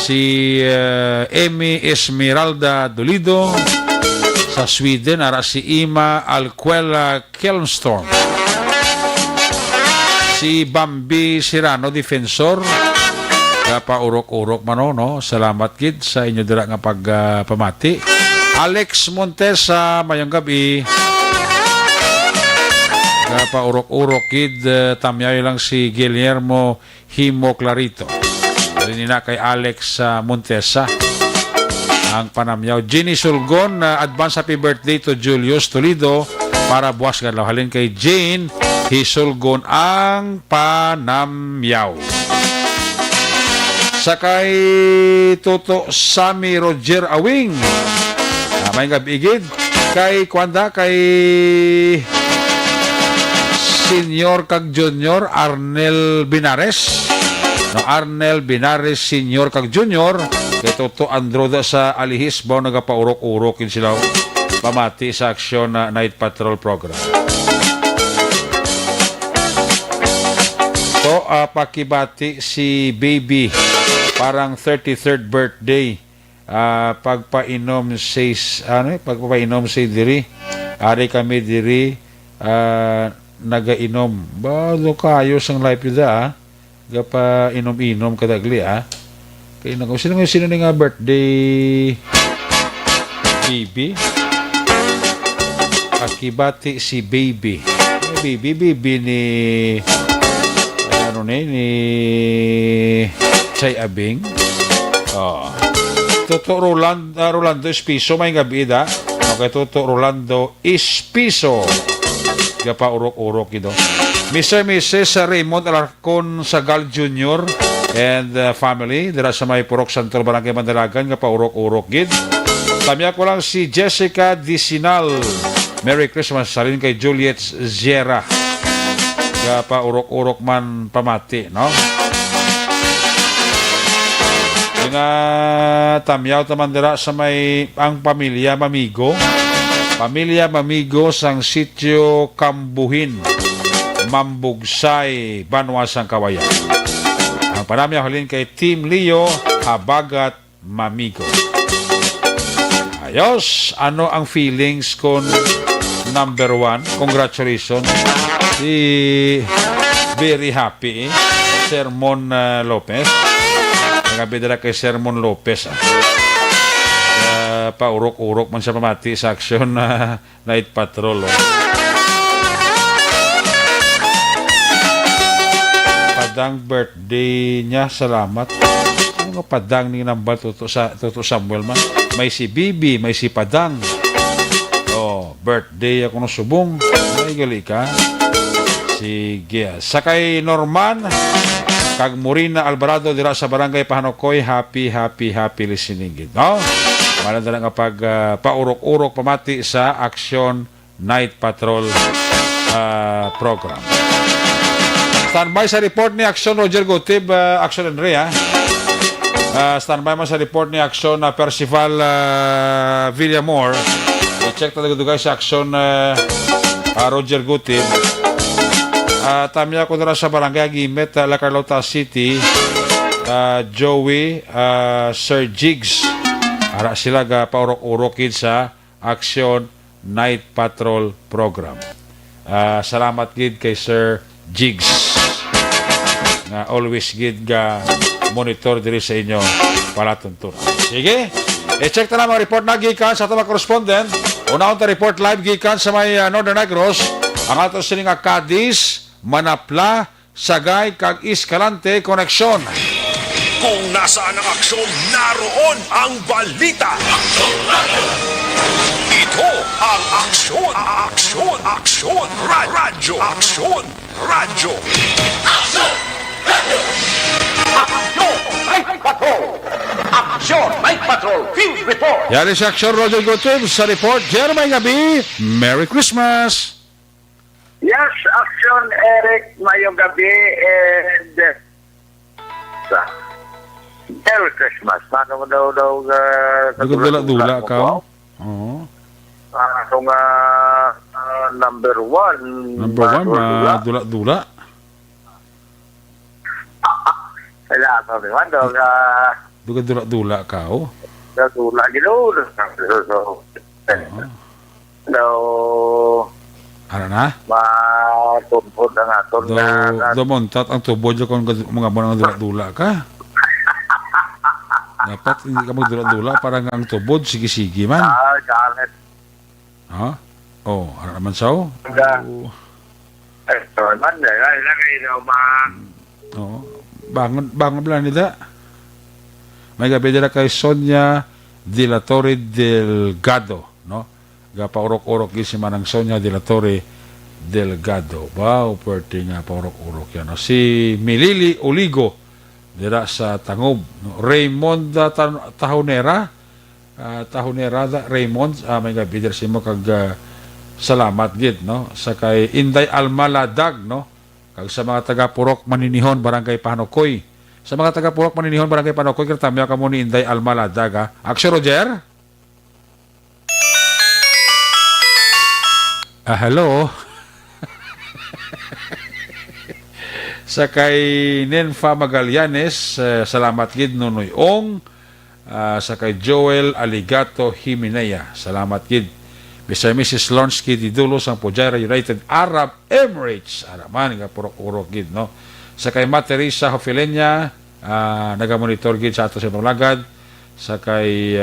S3: Si Amy Esmeralda Dolido. Sa Sweden, ara si Ima Alquela Kelstorm. Si Bambi Sirano, defensor. Kapaurok-urok man, no? Salamat gid sa inyo dira nga pagpamati. Alex Montesa, mayong gabi. Kapaurok-urok gid, tamyayo lang si Guillermo Himo Clarito. Dali na kay Alex Montesa ang panamyaw. Jenny Sulgon, advance happy birthday to Julius Toledo para buwas galaw. Halin kay Jane Hisulgon ang panamyaw. Sakay Toto Sami Roger Awing. May gabigid kay Kwanda, kay Senior kag Junior Arnel Binares. No, Arnel Binares Senior kag Junior. Kay Toto Androda sa Alihis ba nagapaurok-urokin sila pamati sa aksyon na Night Patrol program. So, pakibati si Baby, parang 33rd birthday. Pagpainom sa diri. Ari kami diri nagainom. Bado kayo sang life yun gapa inom-inom kadagli kaya sino nga birthday Baby. Pakibati si Baby. Baby ni ni Chay Abing. Toto Rolando Espiso, may gabi da. Okay, Toto Rolando Espiso. Gapa urok-urok ito. Mrs. Raymond Alarcon Sagal Jr. and family. Dira sa may Purok Santor Barangay Mandalagan. Gapa urok-urok gid. Tamya ko lang si Jessica Disinal. Merry Christmas. Salin kay Juliet Zera. Gapa urok-urok man pamati, no? Nga tamyaw tamandira sa may ang pamilya Mamigo. Pamilya Mamigo sang sitio Kambuhin, Mambugsay, Banwasang Kawayan. Ang panamyaw halin kay Team Leo Habagat Mamigo. Ayos, ano ang feelings kon number 1? Congratulations. Very happy, Sermon Lopez. Nagabidara kay Sermon Lopez. Paurok-urok man siya pamati sa aksyon na Night Patrol. Padang birthday niya, salamat. Ano nga padang ni nambal Toto Samuel man? May si Bibi, may si Padang. Birthday ako ng subong. Ay, gali ka. Sige. Sakay Norman kag Morina Alvarado dira sa Barangay Pahanokoy, happy listening gid, no? Wala na nga pag paurok-urok pamati sa Action Night Patrol program. Standby sa report ni Action Roger Gotib, Action Andrea. Standby man sa report ni Action Percival Villamor. I-check talaga guys sa Action Roger Gotib. Tamya ko na sa Barangay Gimet, La Carlota City, Joey, Sir Jigs. Ara sila paurok-urokid sa Action Night Patrol program. Salamat gid kay Sir Jigs. Na always gid ga monitor diri sa inyo palatuntunan. Sige, I-check na lang mga report na gikan sa atong mga correspondent. Unahon ta report live gikan sa may Northern Negros. Ang ato sila nga Cadiz, Manapla, Sagay, kag Escalante Connection.
S6: Kung nasaan ang aksyon, naroon ang balita. Ito ang aksyon, aksyon, aksyon, radyo, aksyon, radyo.
S2: Action Night Patrol Field Report.
S3: Yari sa Action Roger Gotem sa report. Jeremy Gabi, Merry Christmas!
S8: Yes, Action Eric, mayong gabi and Merry Christmas. Paano mo daw
S3: Dula-dula ka? Oo.
S8: Kung number one.
S3: Number one, dula-dula.
S8: Kailangan mo naman daw
S3: Dula-dula ka, oh.
S8: dula ginoon. So,
S3: Ano na?
S8: matumpod na nga ito
S3: Do montat ang tubod kung mga mo ng dula-dula ka. Dapat hindi ka magdula-dula para nga ang tubod, sige-sige man.
S8: galit.
S3: Ha? Oh, ano naman sao?
S8: Ito naman, ilagay daw
S3: Oo. Bangon pala nila. May gabi nila kay Sonia de la Torre Delgado, no? Paurok-urok yun si Manang Sonia de la Torre Delgado. Wow, pwerte nga paurok-urok yan. No? Si Milili Oligo, dira sa Tangob. No? Raymond Tahonera, Raymond, may gabi dira si mo kag salamat gid, no? Sa kay Inday Almaladag, no? Kag sa mga taga-Purok Maninihon, Barangay Panokoy. Sa mga taga-Purok Maninihon, Barangay Panokoy, katamya ka mo ni Inday Almaladag, ha? Action, Roger? Hello? Sa kay Nenfa Magallanes, salamat gid Nonoy Ong. Sa kay Joel Aligato Jimenea, salamat gid. Bisa Mrs. Lonsky Didulos ang Pujara United Arab Emirates. Araman nga purok-urok gid, no? Sa kay Teresa Hofilenya, nagamonitor gid sa ato sa Pamlagad. Sa kay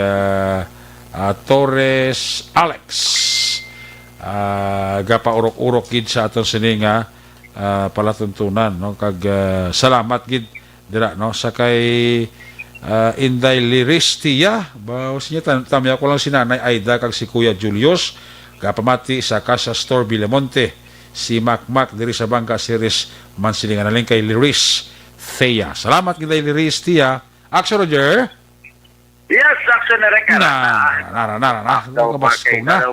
S3: Torres Alex, gapa urok-urok gid sa ato sininga palatuntunan, no? Kag salamat gid dira, no? Sa kay Inday Liristia, bawas niya, tamya ko lang si Nanay Aida kag si Kuya Julius, kapamati sa Casa Store Villamonte, si Macmac diri sa Bangka Series Mansilingan na kay Liris Thea. Salamat Inday Liristia. Action, Roger?
S8: Yes, Action Eric.
S3: Do kabaskog na.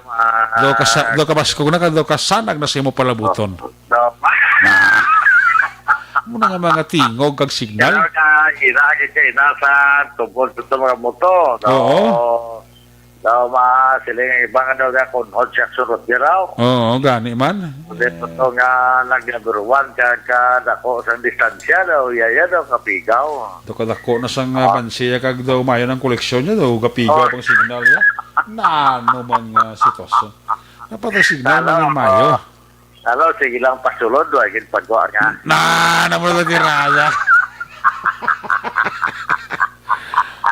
S3: Do kabaskog na, do kasanag na sa imo palabuton. Muna nga mga tingog kag signal.
S8: Inagin kayo nasa tungkol sa mga moto.
S3: Oo.
S8: Sila nga ibang kunhod siya surot raw.
S3: Oo, gani man.
S8: Dito to nga nagnaguruan kadako sa distansya daw. Yaya daw kapigaw.
S3: Do kadako na sang bansiya kag daw mayo ng koleksyon niya daw gapigaw pang signal niya. Nano man sitwasyon. Dapat ang signal ng mayo.
S8: Sige lang pasulod, wagin pagwa nga.
S3: Naman na tiraya.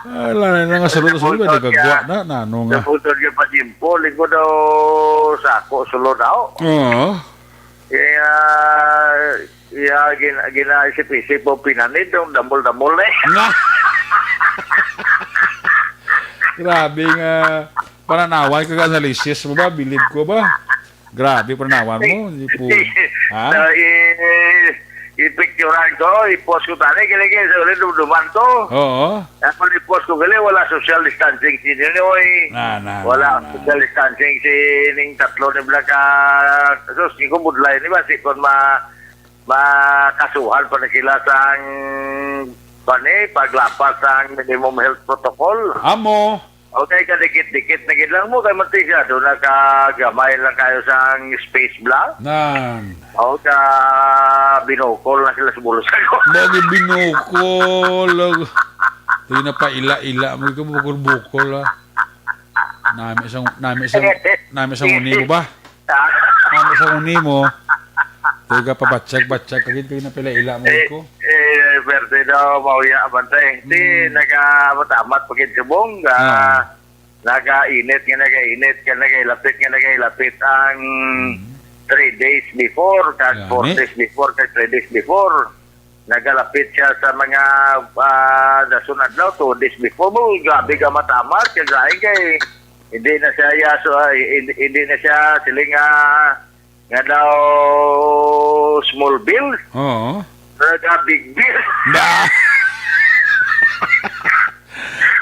S3: Wala na nga sulod-sulod, nagagwa na, nano nga.
S8: Naputol yung pajimpo, linggo daw sako, sulod daw.
S3: Oo.
S8: Ginaisip-isip po pinanid, yung dambol-dambol eh.
S3: Nga! Grabe nga, pananawan kag analysis mo ba? Bilib ko ba? Grabe, pananawan mo. Ha?
S8: I-picturean ko, i-post ko tali, kiligin sa ulit duman to.
S3: Oo.
S8: Ako i-post ko gali, wala social distancing si Ninoy. Wala social distancing si ning tatlo ni Blaka. So, singko budlay ni ba, sikon makasuhan pa na sila sang paglapas sang minimum health protocol.
S3: Amo.
S8: Okay, kadikit-dikit na lang mo, kay Matisha, doon nakagamay lang kayo sa space block.
S3: Nan.
S8: O, binukol na sila sa bulusan ko.
S3: Bagay binukol. Hindi na pa ila-ila. Bukol-bukol, ha. Nami isang uni mo ba? Nami isang uni mo. Tiga pa batsyag-batsyag. Kagit kayo na pala ila mo ko.
S8: Pwerte daw, mauya abantay. Hindi, nagmatamat pagkit subong. nagainit nga nagailapit ang 3 days before, kag 4 days before, kag 3 days before. Nagalapit siya sa mga nasunod daw, 2 days before mo, gabi ka matamat, kay hindi na siya hindi na siya siling nga daw small bill.
S3: Oo.
S8: Big bill.
S3: Ba!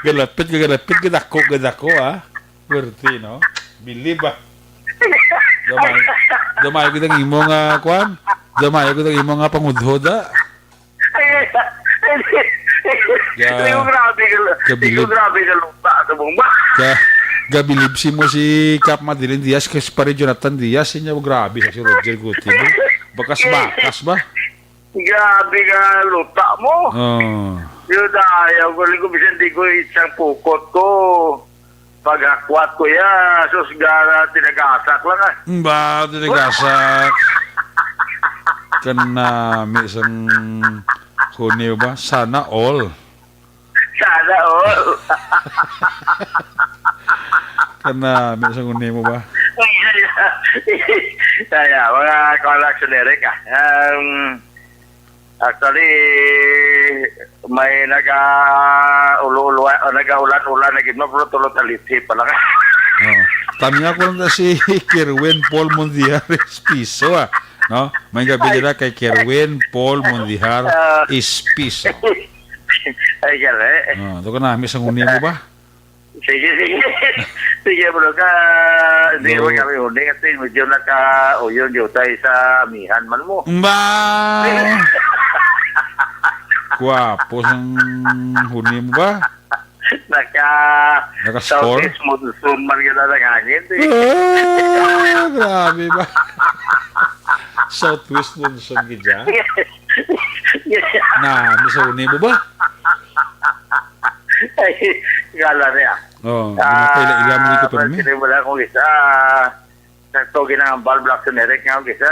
S3: galapit gadako Berti, no? Believe ba? Damay ko ng imo nga kwan. Damay ko ng imo nga pangudhoda.
S8: Grabe ka lupa sa bumba.
S3: Gabilib si mo si Cap Madeline Diaz kasi pare Jonathan Diaz niya grabe sa si Roger Guti. Bakas ba?
S8: Grabe ka lupa mo.
S3: Oh.
S8: Yun ayaw ko bisan di ko isang pukot ko. Pag-akwat ko ya, sus gara tinagasak lang
S3: Ba, tinagasak. Kana may isang huniw ba? Sana all. Kana may isang huniw mo ba?
S8: Kaya, mga koleksyonere ka. Actually, may nagaulan-ulan na gitno, pero tulot-taliti pala ka.
S3: Oh. Tami nga ko lang na si Kerwin Paul Mondiares Piso, no? May gabi nila kay Kerwin Paul Mondiar is Piso.
S8: Ay, gala
S3: Oh, ito ka na, may isang huniw mo ba?
S8: Sige. Sige, bro ka. Hindi mo kami huli kasi medyo naka-uyon yun tayo sa amihan man mo.
S3: Ba! Guwapo sang huni mo ba? Naka-score?
S8: Southeast monsoon man ka na hangin.
S3: Grabe ba? Southwest monsoon ka dyan? May sa huni mo ba?
S8: Ay, gala niya.
S3: Oo, ila mo dito pa rin.
S8: Sinimula kong isa, nagtogi ng balblak sa Nerek nga kong isa,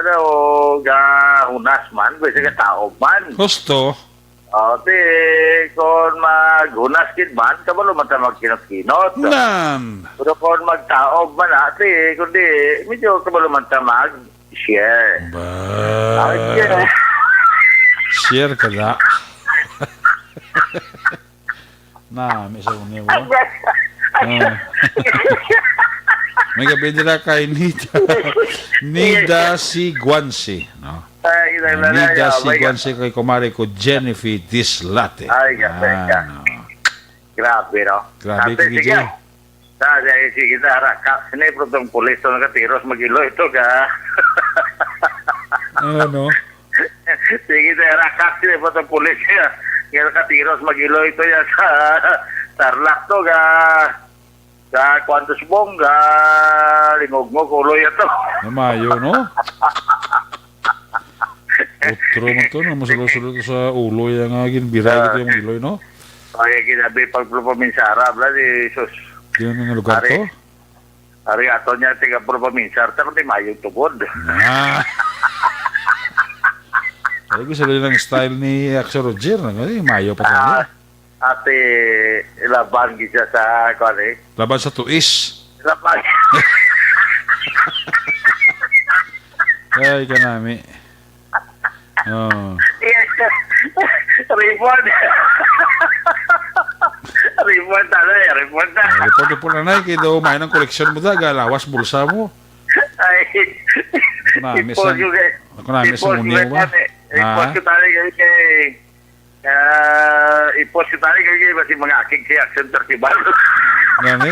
S8: hunas man, kasi ka tao man.
S3: Gusto?
S8: Te, kung maghunas kid man, kabalo man ta magkinot-kinot.
S3: Nan!
S8: Pero kung magtaob man, te, kundi, medyo kabalo man ta mag-share.
S3: Ba? Share ka na. May isa huni mo ba? May gabi nila kay Nida Siguansi, no? Nida Siguansi kay kumari ko Jennifer Dislate.
S8: Ay, ganda. Grabe, no?
S3: Grabe ka, Gigi.
S8: Sige, Raka. Sinipro itong pulis na katiros mag-ilo ito ka.
S3: Ano?
S8: Sige, Raka. Sinipro itong pulis niya. Kaya katiros mag-ilo ito yan sa Tarlac to ka. Sa Quantos Bongga, lingog mo, kuloy ito.
S3: Namayo, no? Utro mo to, masulo-sulo sa ulo yung ginbiray ito yung iloy, no?
S8: Kaya ginabi pagpropaminsara, bla, di sus.
S3: Di na nga lugar to?
S8: Ari ato niya, tiga propaminsara, pero di mayo tugod.
S3: Ay, gusto rin ng style ni Axel Roger, mayo pa tayo.
S8: Ate, laban gisa sa,
S3: Laban sa tuis.
S8: Laban.
S3: Ay, kanami. Oh.
S8: Report. Report na.
S3: Report na kaya daw may ng koleksyon mo da, galawas bulsa mo.
S8: Ay.
S3: Ako namin sa muni mo ba?
S8: Report ko tayo kay i-post ko tayo kay basi mga aking kay Action Festival.
S3: Gani,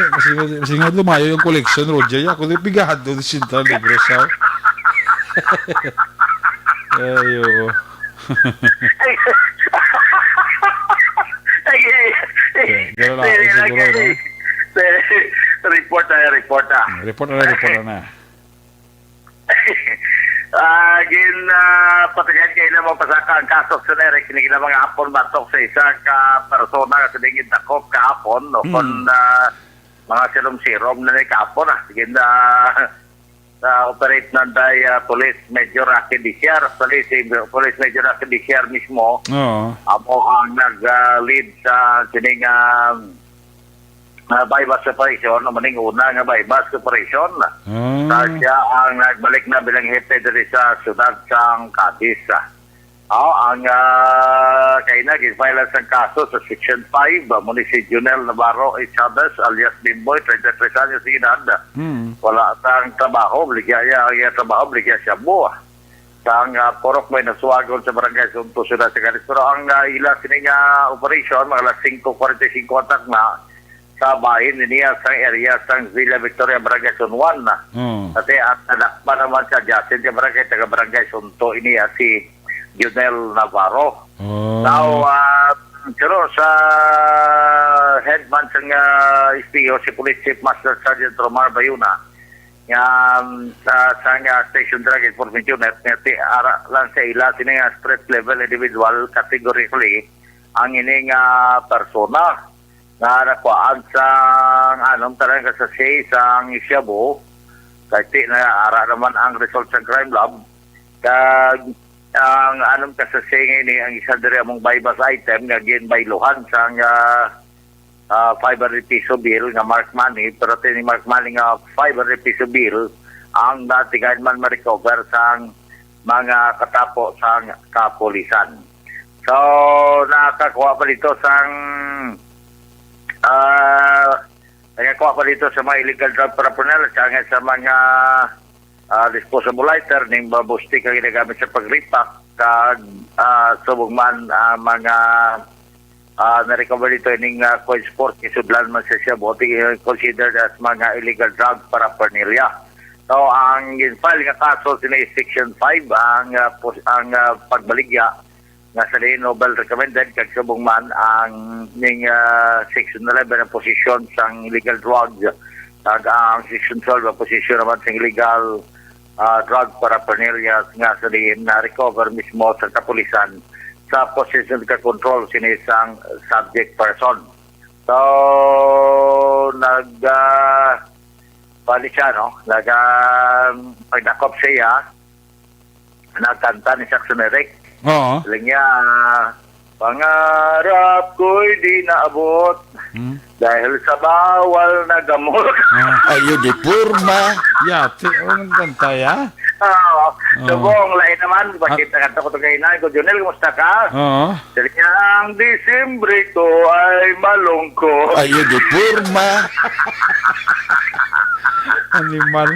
S3: kasi nga lumayo yung koleksyon, Roger. Ako din bigahad doon si Sintra Negros. Ayo. Gano'n lang, siguro, no?
S8: Report na.
S3: Report na.
S8: Patagan kayo na mga pasaka ang kasok sa Nerek, kinigil na mga hapon batok sa isang persona kasi dingin takop kahapon, no? Kung mga sirom-sirom na ni kahapon, sige na operate na day Police Major Rocky Diciar, Police Major Rocky Diciar mismo.
S3: Oo.
S8: Ako ang nag-lead sa kining bypass operation, maning una nga bypass operation.
S3: Ah.
S8: Siya ang nagbalik na bilang hepe diri sa syudad sang Cadiz. Ang kaina gifile sa kaso sa Section 5 muli si Junel Navarro Chavez alias Bimboy, 33 anyos de edad. Wala sang trabaho, bligya ang trabaho, bligya siya buwa. Sang porok may nasuwagon sa barangay Sunto Syudad sa Cadiz. Pero ang ila sininga operation mga alas 5:45 otak na sa bahin niya sa area sang Villa Victoria Barangay Sun 1 na. Kasi at nadakpa naman sa Jacinth yung barangay taga Barangay Sunto iniya si Junel Navarro. Now, pero sa headman sang SPO si Police Chief Master Sergeant Romar Bayuna nga sa Station Drug Enforcement Unit nga ara lang sa ila sininga street level individual categorically ang ining persona na nakuhaan sang anong talaga sa sang Isiabo kasi na ara naman ang result sa crime lab kag ang anong kasasay ini ang isa diri among bypass item nga ginbayluhan sang 500 piso bill nga mark money pero tini mark money nga 500 piso bill ang datigan man ma-recover sang mga katapo sang kapulisan. So nakakuha pa dito sang nakakuha pa dito sa mga illegal drug paraphernalia sa mga disposable lighter ning babustik ang ginagamit sa pag-repack kag subong man mga na-recover dito ning coin sport isudlan man siya buti considered as mga illegal drug paraphernalia. So ang file nga kaso sila Section 5 ang pagbaligya nga sa Nobel recommended kag subong man ang ning Section 11 ang posisyon sang illegal drugs kag ang Section 12 ang posisyon naman sang illegal drug paraphernalia nga sa na-recover mismo sa kapulisan sa possession ka control sinisang subject person. So, bali siya, no? Pagdakop siya, nagkanta ni Saxon Eric.
S3: Oo.
S8: Saling niya, pangarap ko'y di naabot dahil sa bawal na gamot.
S7: Ayo di purma.
S3: Yate, ang kanta ya.
S8: Subong, lain naman, bakit nakanta ko ito kayo na, Junel, kumusta ka?
S3: Oo.
S8: Saling niya, ang Disyembre ko ay malungkot.
S7: Ayo di purma.
S3: Animal.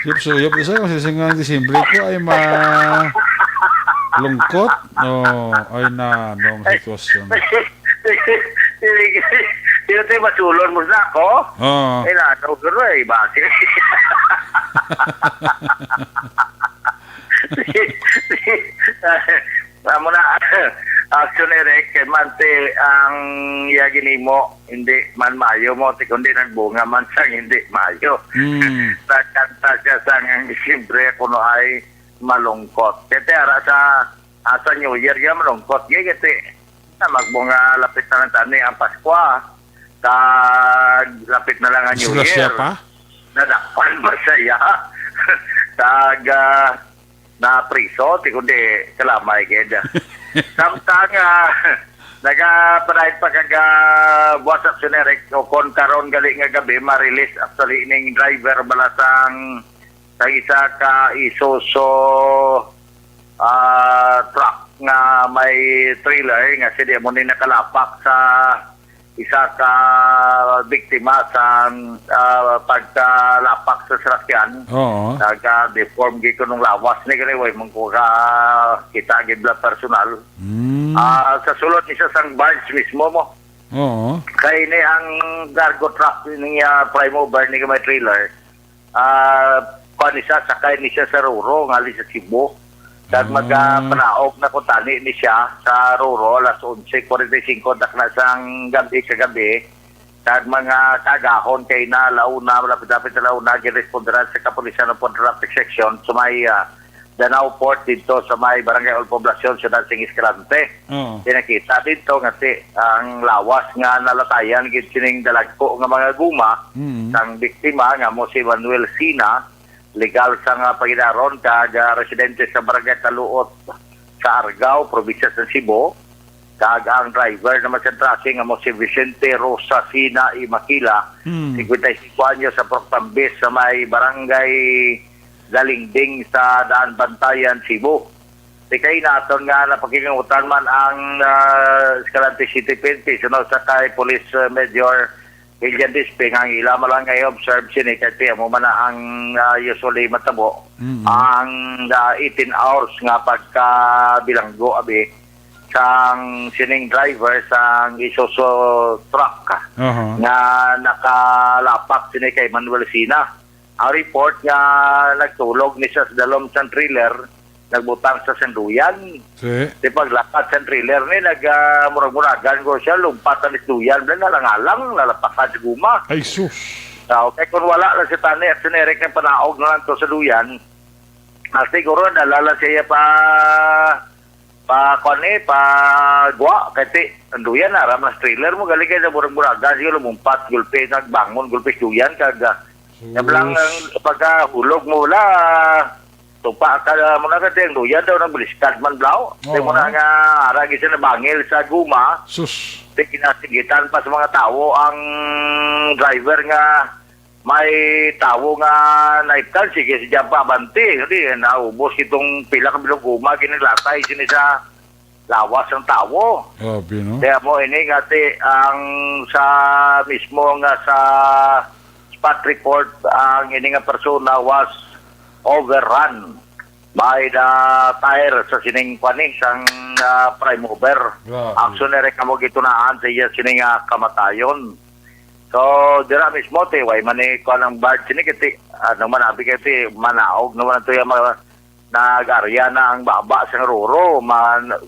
S3: Suyop-suyop isa kasi singang Disyembre ko ay lungkot. Ay na, nung sitwasyon.
S8: Sino tayo masulon mo na ako?
S3: Oo.
S8: Eh na, pero eh, bakit? Mo na, action Eric, mante ang yagini mo, hindi man mayo mo, kundi nagbunga man sang hindi mayo. Nakanta siya sang ang Disyembre kuno ay malungkot. Kaya ara sa New Year ya malungkot. Kaya na magbunga lapit na lang tani ang Pasko. Lapit na lang ang New Year.
S3: Pa?
S8: Nadakpan masaya. Na priso, kundi kalamay kaya. Samtang nagaparahit pa kaga buwas action Eric o kon karon gali nga gabi ma-release actually ning driver balasang sa isa ka Isuzu truck nga may trailer nga siya mo ni nakalapak sa isa ka biktima sa pagkalapak sa sasakyan.
S3: Oo.
S8: Nagka-deform gito nung lawas ni kaniway mong kuka kita gibla personal. Sa sulod isa sang barge mismo mo.
S3: Oo.
S8: Kaya ni ang cargo truck niya prime mover ni may trailer. Panisa sakay ni siya sa Roro ngali sa Cebu. Kag magpanaog na kutani ni siya sa Roro alas 11:45 dak na sang gabi sa gabi. Kag mga kagahon kay na launa malapit-lapit na launa giresponderan sa kapulisan ng traffic section sa may Danao Port dito sa may Barangay Old Poblacion sa Dancing Escalante. Pinakita dito nga ang lawas nga nalatayan gid sining dalagko nga mga guma sang biktima nga mo si Manuel Sina legal sa nga paginaron kag residente sa Barangay Taluot sa Argao, probinsya sa Cebu. Kag ang driver naman sa tracking nga mo si Vicente Rosa Sina y Maquila, 55 anyo sa Proctambis sa may barangay Galingding sa Daan Bantayan, Cebu. Kay naton nga napakingautan man ang Escalante City PNP sunod sa kay Police Major William Disping ang ila lang ngay observe sini kay mo man ang usually matabo ang 18 hours nga pagka bilanggo abi sang sining driver sang Isuzu truck nga nakalapak sini kay Manuel Sina. Ang report nga nagtulog ni sa dalom sang trailer nagbutang sa sanduyan. Di paglakad sa trailer ni nagmurag-muragan ko siya lumpat ang sanduyan na nalangalang nalapakan sa guma.
S3: Ay sus.
S8: So, kaya kung wala lang si Tani at sinerek ng panaog na lang to sa duyan, siguro nalala siya pa gwa kasi anduyan na ram na trailer mo galing kayo na murag-muragan siguro lumumpat gulpe nagbangon gulpe duyan kaga lang pagkahulog mo wala tupa ka mo na kasi duyan daw ng biliskad man blaw kasi mo na nga aragi siya na bangil sa guma
S3: sus
S8: kinasigitan pa sa mga tao ang driver nga may tao nga naiptan sige si Jampa Abante hindi naubos itong pila ka bilog guma ginilatay sini sa lawas ng tao.
S3: No?
S8: Kaya mo ini ngati ang sa mismo nga sa spot report ang ini nga persona was overrun by the tire sa sining kwani sang prime mover. Actionary kamo gitunaan sa iya sining kamatayon. So, dira mismo te way mani ko ang bard sini kiti ano man abi kiti manaog naman to yung mga nagarya na ang baba sa ruro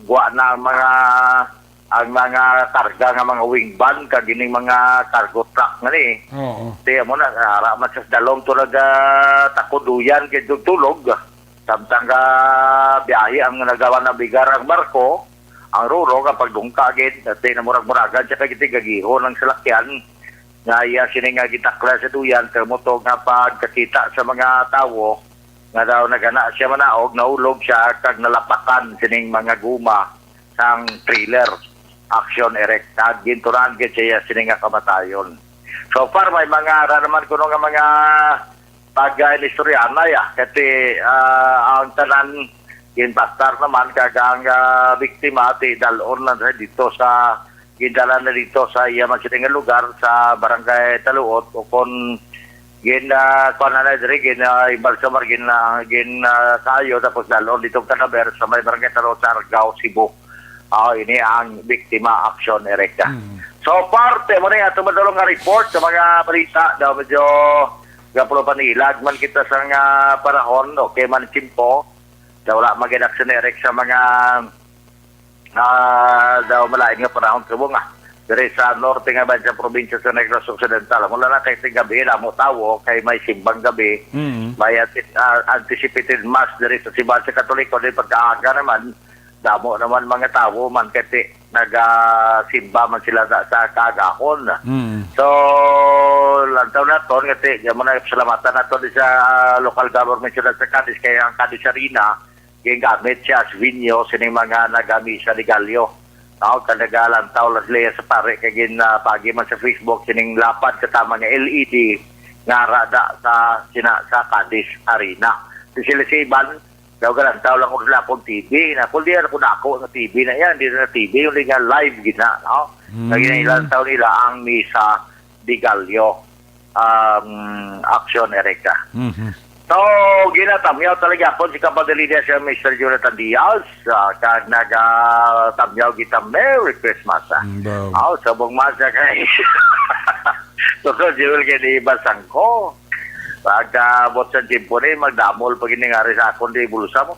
S8: gwa na ang mga karga nga mga wing van kagining mga cargo truck nga ni. Tiya mo na ara man sa dalom tulad takuduyan kay tulog samtang biyahe ang nagawa na bigar ang barko ang ruro kapag dungka gid te na murag-muragan sa kiti gagihon ng salakyan nga iya sini nga gitakla sa duyan termoto nga pagkakita sa mga tawo nga daw nagana siya manaog naulog siya kag nalapakan sining mga guma sang trailer action erecta ginturan gid siya sini nga kamatayon. So far may mga naman kuno nga mga pag-istoryana ya kasi ang tanan ginpastar naman kag ang biktima ti dalon na dito sa gindala na dito sa iyaman sining lugar sa barangay Taluot o kon kanana diri ibalsamar sayo tapos dalon dito Tanaber sa may barangay Taluot sa Argao, Cebu. Ini ang biktima action erecta. So parte mo na ato madulong nga report sa mga balita daw medyo gapulo panilag man kita sa nga panahon okay man timpo daw wala mag-action erect sa mga daw malain nga panahon kamo nga diri sa norte nga ba sa probinsya sa Negros Occidental mula na kay gabi na mo tawo kay may simbang gabi may anticipated mass diri sa simbahan sa Katoliko dili pagkaaga naman damo naman mga tawo man kay simba man sila sa kaagahon so lantaw na ton kasi mo na salamatan nato sa local government sila sa Cadiz kay ang Cadiz Arena gamit siya as venue sining mga nagami sa Ligalyo. Kanagalantaw las leya sa pare kay pagi man sa Facebook sining lapad katama nga LED nga rada sa Cadiz Arena. Sila si Iban daw galantaw lang ko sila akong TV na kung di ako na ako sa TV na yan hindi na TV yung nga live gina naginilantaw nila ang misa Ligalyo action erecta. So, ginatamyaw talaga po si Kapatalidia siya Mr. Jonathan Diaz kag nagatamyaw kita Merry Christmas. Sabong masa kay so, Jewel kay di basang ko. Pagka-bot sa jimpo rin, magdamol pag iningari sa akong di bulsa mo.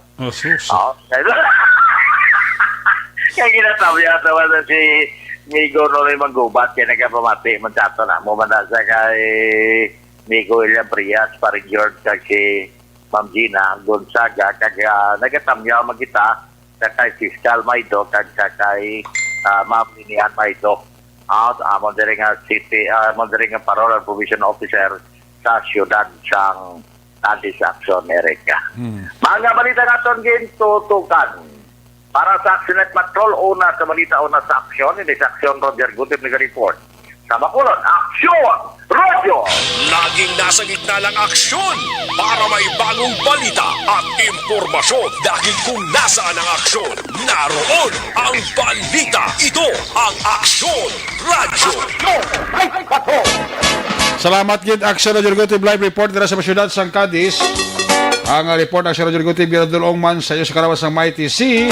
S8: Kaya ginatamyaw tawa si Migo no rin manggubat kaya nagkapamati mansato na mo manasa kay Migo William Prias, paring George, kag si Ma'am Gina Gonzaga, kag nagatamyaw magkita sa kay Fiscal Maido, kag sa kay Ma'am Linian Maido. Amon diri nga city, amon diri nga parole provision officer sa siyudad sang Cadiz Action Erecta. Mga balita naton gintutukan.
S2: Para sa Action Night Patrol, una sa balita, una sa aksyon. Hindi sa aksyon, Roger Gutib nag-report. Sa Bacolod, Aksyon Radio!
S6: Laging nasa gitna ng aksyon para may bagong balita at impormasyon. Dahil kung nasaan ang aksyon, naroon ang balita. Ito ang Aksyon Radio.
S2: Aksyon Night Patrol!
S3: Salamat gid Action Radio Gutib live report dira sa syudad sang Cadiz. Ang report ng Action Radio Gutib giradulong man sa iyo sa karawas ng Mighty Sea.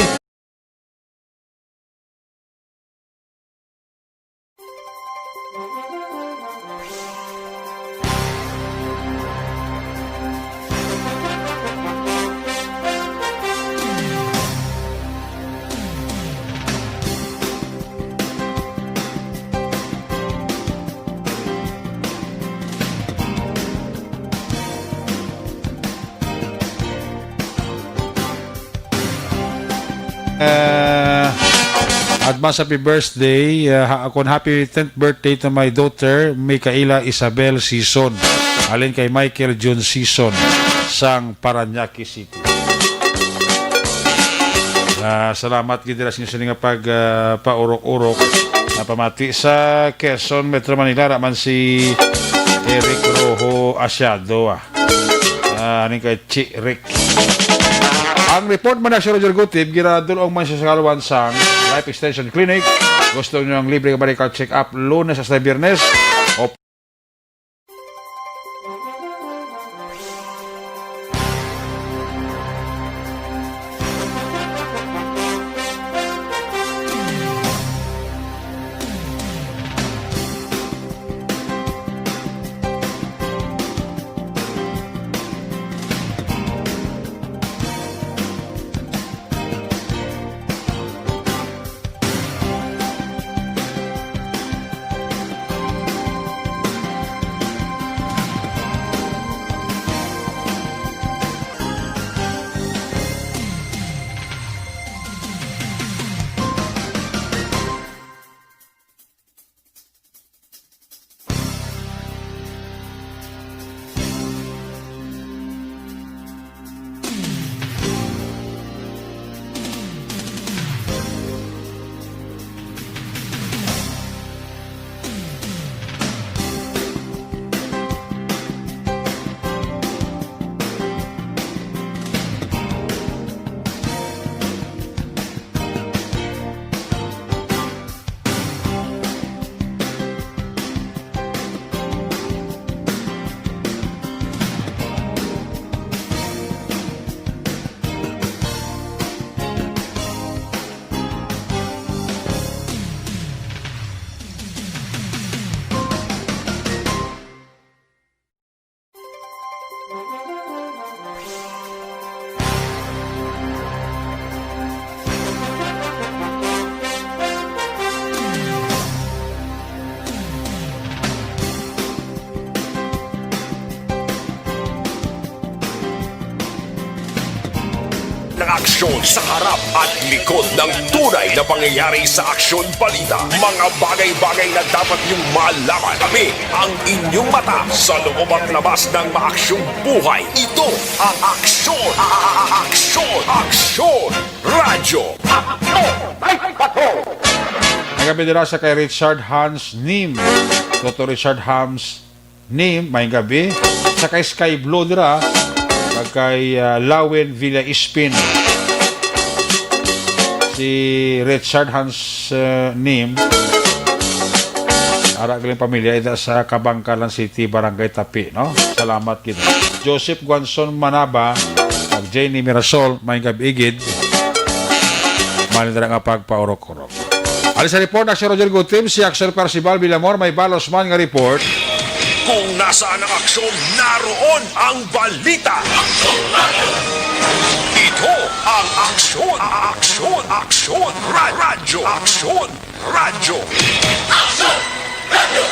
S3: Advance happy birthday, akon happy 10th birthday to my daughter Micaela Isabel Sison, alin kay Michael John Sison sang Paranaque City. Salamat gid dira sa inyo nga pag paurok-urok na pamati sa Quezon Metro Manila raman si Eric Rojo Asyado anin kay Chi Rick. Ang report man na si Roger Gutib, giradulong man siya sa Kalawan sang Life Extension Clinic. Gusto nyo ang libre medical check-up Lunes hasta Biyernes.
S6: ng aksyon sa harap at likod ng tunay na pangyayari sa Aksyon Balita. Mga bagay-bagay na dapat niyong malaman. Kami ang inyong mata sa loob at labas ng maaksyong buhay. Ito ang Aksyon! Aksyon! Aksyon! Radyo!
S3: Nagabi dira sa kay Richard Hans Nim. Dr. Richard Hans Nim, may gabi. Sa kay Sky Blue dira, kay Lawen Villa Ispin. Si Richard Hans Nim, ara galing pamilya ida sa Kabangkalan City, Barangay Tapi, no? Salamat kita. Joseph Guanson Manaba, kag Jenny Mirasol, may gabigid. Manindra nga pagpaurok-urok. Ali sa report na si Roger Gutib, si Axel Percival Villamor, may balos man nga report.
S6: Kung nasaan ang aksyon, naroon ang balita. Ito ang Aksyon! Aksyon! Aksyon! Radyo! Aksyon! Radyo!
S2: Aksyon! Radio!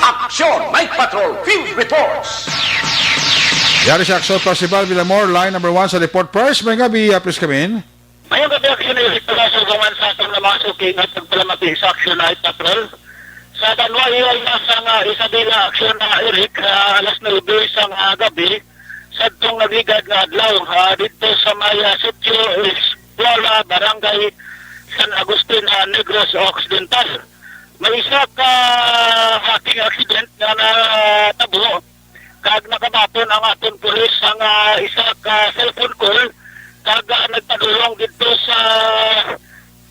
S2: Aksyon! Night Patrol Field Reports!
S3: Yari si Axel Percival Villamor, line number 1 sa report first. May gabi, please come in.
S10: Mayong gabi, Aksyon ay pagkasal gawan sa atong namasuking at pagpalamati sa Aksyon Night Patrol. Sa Danway ay nasa Isabela Aksyon na Eric, alas 9 sa gabi sa itong nagligad nga adlaw dito sa may Sitio Escuela, Barangay San Agustin, Negros Occidental. May isa ka hacking accident nga natabo kag nakabaton ang aton pulis ang isa ka cellphone call kag nagpadulong dito sa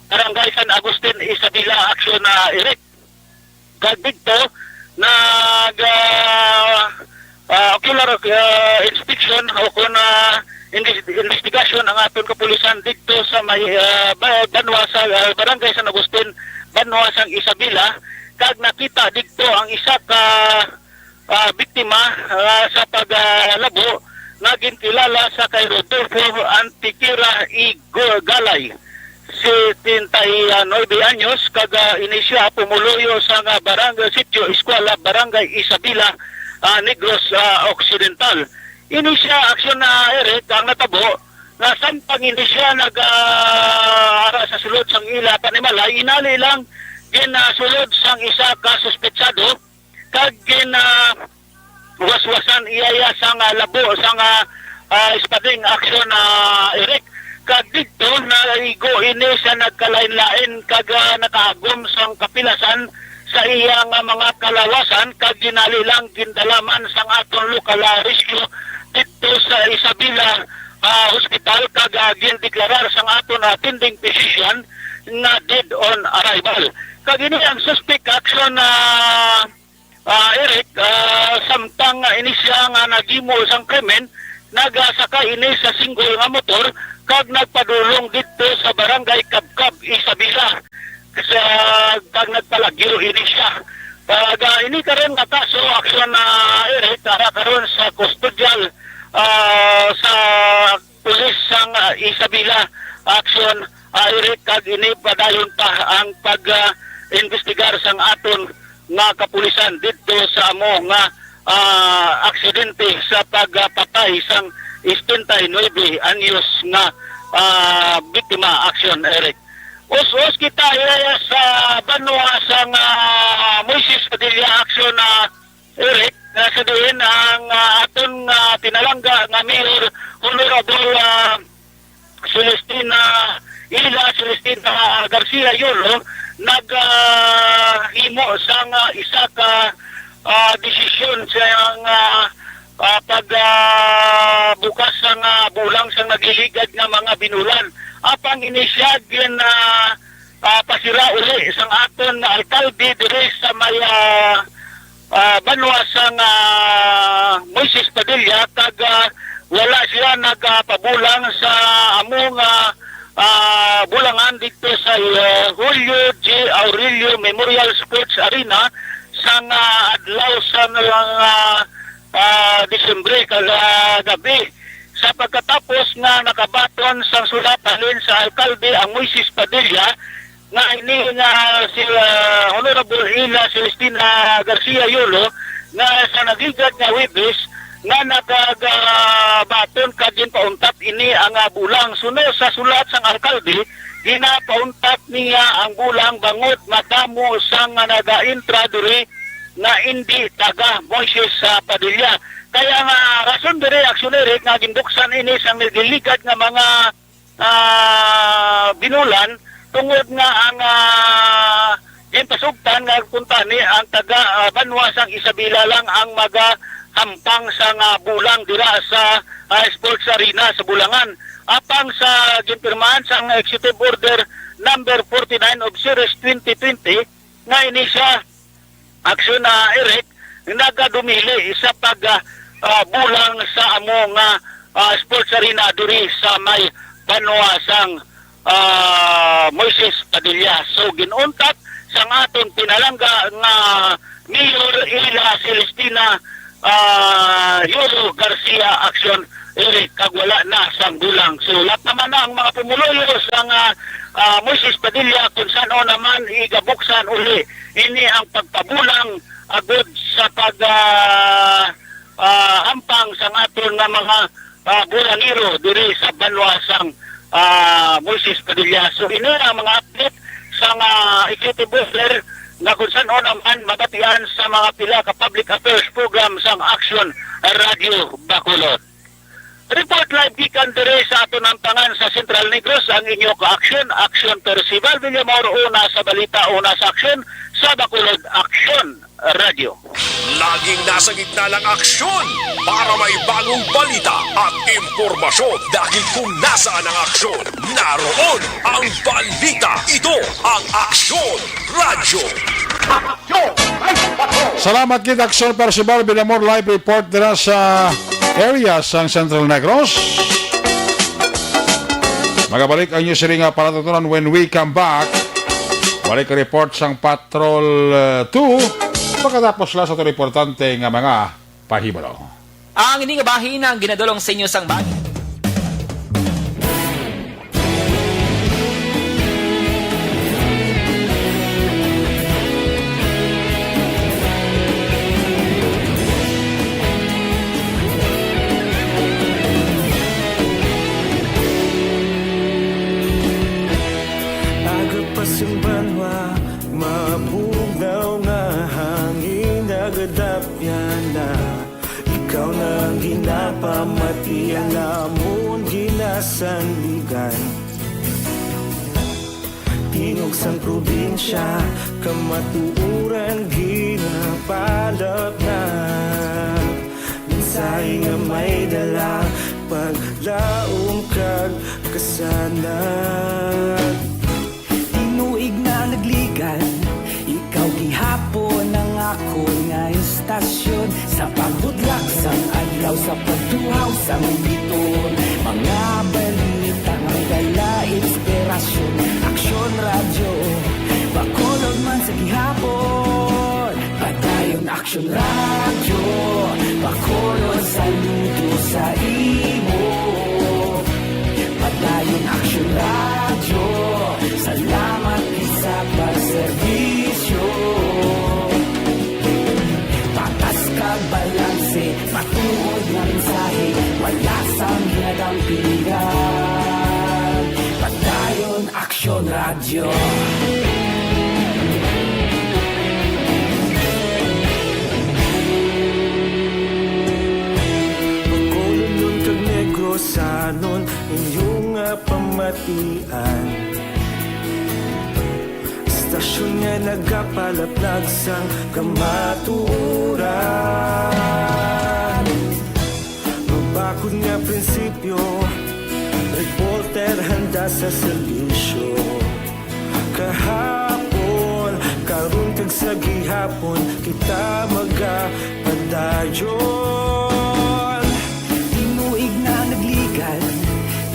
S10: Barangay San Agustin, Isabela, aksyon na Eric. Kag dito nag ocular inspection o kung investigation ang aton kapulisan dito sa may Banwa sa Barangay San Agustin, Banwa sang Isabela, kag nakita dito ang isa ka biktima sa paglabo na gintilala sa kay Rodolfo Antiquira Galay, 79 anyos, kag inisya pumuluyo sa Barangay Sitio Escuela, Barangay Isabela, Negros Occidental. Inisya aksyon na Eric ang natabo na sampang hindi siya nag-ara sa sulod sang ila panimala, inali lang ginasulod sang isa ka suspetsado kag waswasan iyaya sang labo sang espading aksyon na Eric. Kag dito na igo ini sa nagkalain-lain kag nakaagom sang kapilasan sa iyang mga kalawasan kag ginali lang gindalaman sang aton lokal rescue dito sa Isabela hospital kag gindeklarar sang aton attending physician na dead on arrival. Kag ini ang suspect action na Eric samtang ini siya nga nagimo sang krimen, nagasaka ini sa single nga motor kag nagpadulong dito sa Barangay Kabkab, Isabela. Kag nagpalagyo ini siya. Kag ini karon nga kaso aksyon na Eric karon sa custodial sa pulis sang Isabela aksyon Eric, kag ini padayon pa ang pag-investigar sang aton nga kapulisan dito sa amo nga aksidente sa pagpatay sang 79 anyos nga biktima aksyon Eric. Us kita sa Banwa sang Moises Padilla aksyon na Eric, sa diin ang aton tinalangga nga Mayor Honorable Celestina Garcia Yolo naghimo sang isa ka desisyon sa pagbukas sang bulang sang nagliligad nga mga binulan. Apang inisyag yun pasira uli sang aton alkalde dire sa may Banwa sang Moises Padilla, kag wala siya nagpabulang sa among bulangan dito sa Julio J. Aurelio Memorial Sports Arena sang adlaw sa Disyembre kagabi. Sa pagkatapos nga nakabaton sang sulatan sa alkalde ang Moises Padilla nga ini nga si Honorable Ila Celestina Garcia Yolo nga sa nagigad nga Webes nga nagbaton kagin pauntat ini ang bulang. Suno sa sulat sang alkalde, ginapauntat niya ang bulang bangot madamo sang nagaintra diri na hindi taga Moises Padilla. Kaya nga rason dire aksyoner nga ginduksan ini sang nagligad nga mga binulan tungod nga ang pasugtan nga punta ni ang taga Banwa sang Isabela lang ang hampang sa bulang dira sa Sports Arena sa Bulangan. Apang sa ginpirmahan sang Executive Order number 49 of Series 2020 nga ini siya aksyon na Eric nagadumili sa bulang sa amo nga Sports Arena diri sa may Banwa sang Moises Padilla. So ginuntat sang aton pinalangga nga Mayor Ila Celestina Yolo Garcia aksyon Eric, kag wala na sang bulang. So lahat naman na ang mga pumuluyo sang Moises Padilla kung saan naman igabuksan uli ini ang pagpabulang agud sa hampang sang aton nga mga bulangiro diri sa Banwa sang Moises Padilla. So ini ang mga update sa Executive Order na kung saan naman mabatian sa mga pila ka public affairs program sang Action Radio Bacolod. report live gikan dire sa ato ng tangan sa Central Negros ang inyo ka-aksyon, Aksyon Percival Villamor, una sa balita, una sa aksyon, sa Bacolod Aksyon Radio.
S6: Laging nasa gitna ng aksyon para may bagong balita at impormasyon dahil kung nasaan ang aksyon, naroon ang balita. Ito ang Aksyon Radio.
S3: Salamat kit Aksyon Percival Villamor, live report dira sa area sang Central Negros. Magabalik ang news ring palatutunan when we come back. Balik report sang Patrol 2 pagkatapos lang sa ito importante nga mga pahibalo.
S11: Ang hindi nga bahin ang ginadulong sa inyo sang bahin.
S12: Banwa, mabugaw nga hangin nagadapyan na ikaw na ang ginapamatian namon ginasandigan. Tingog sang probinsya, kamatuuran ginapalap na minsay nga may dala paglaom kag kasanan. Inuig na nagligan, ikaw gihapon ang ako nga istasyon sa pagbudlak sang adlaw sa pagtuhaw sang biton. Mga balita nga dala inspirasyon, Aksyon Radio, Bacolod man sa gihapon. Padayon Aksyon Radio, Bacolod saludo sa imo. Padayon Aksyon Radio, salamat sa pagserbisyo. Patas kag balanse, matuod na mensahe, wala sang ginadampingan. Padayon Aksyon Radio. Bacolod nun kag Negros sanon inyong pamatian. Stasyon nga nagapalaplag sang kamatuuran. Mabakod nga prinsipyo, reporter handa sa serbisyo. Kahapon, karon kag sa gihapon, kita magapadayon. Tinuig na nagligan,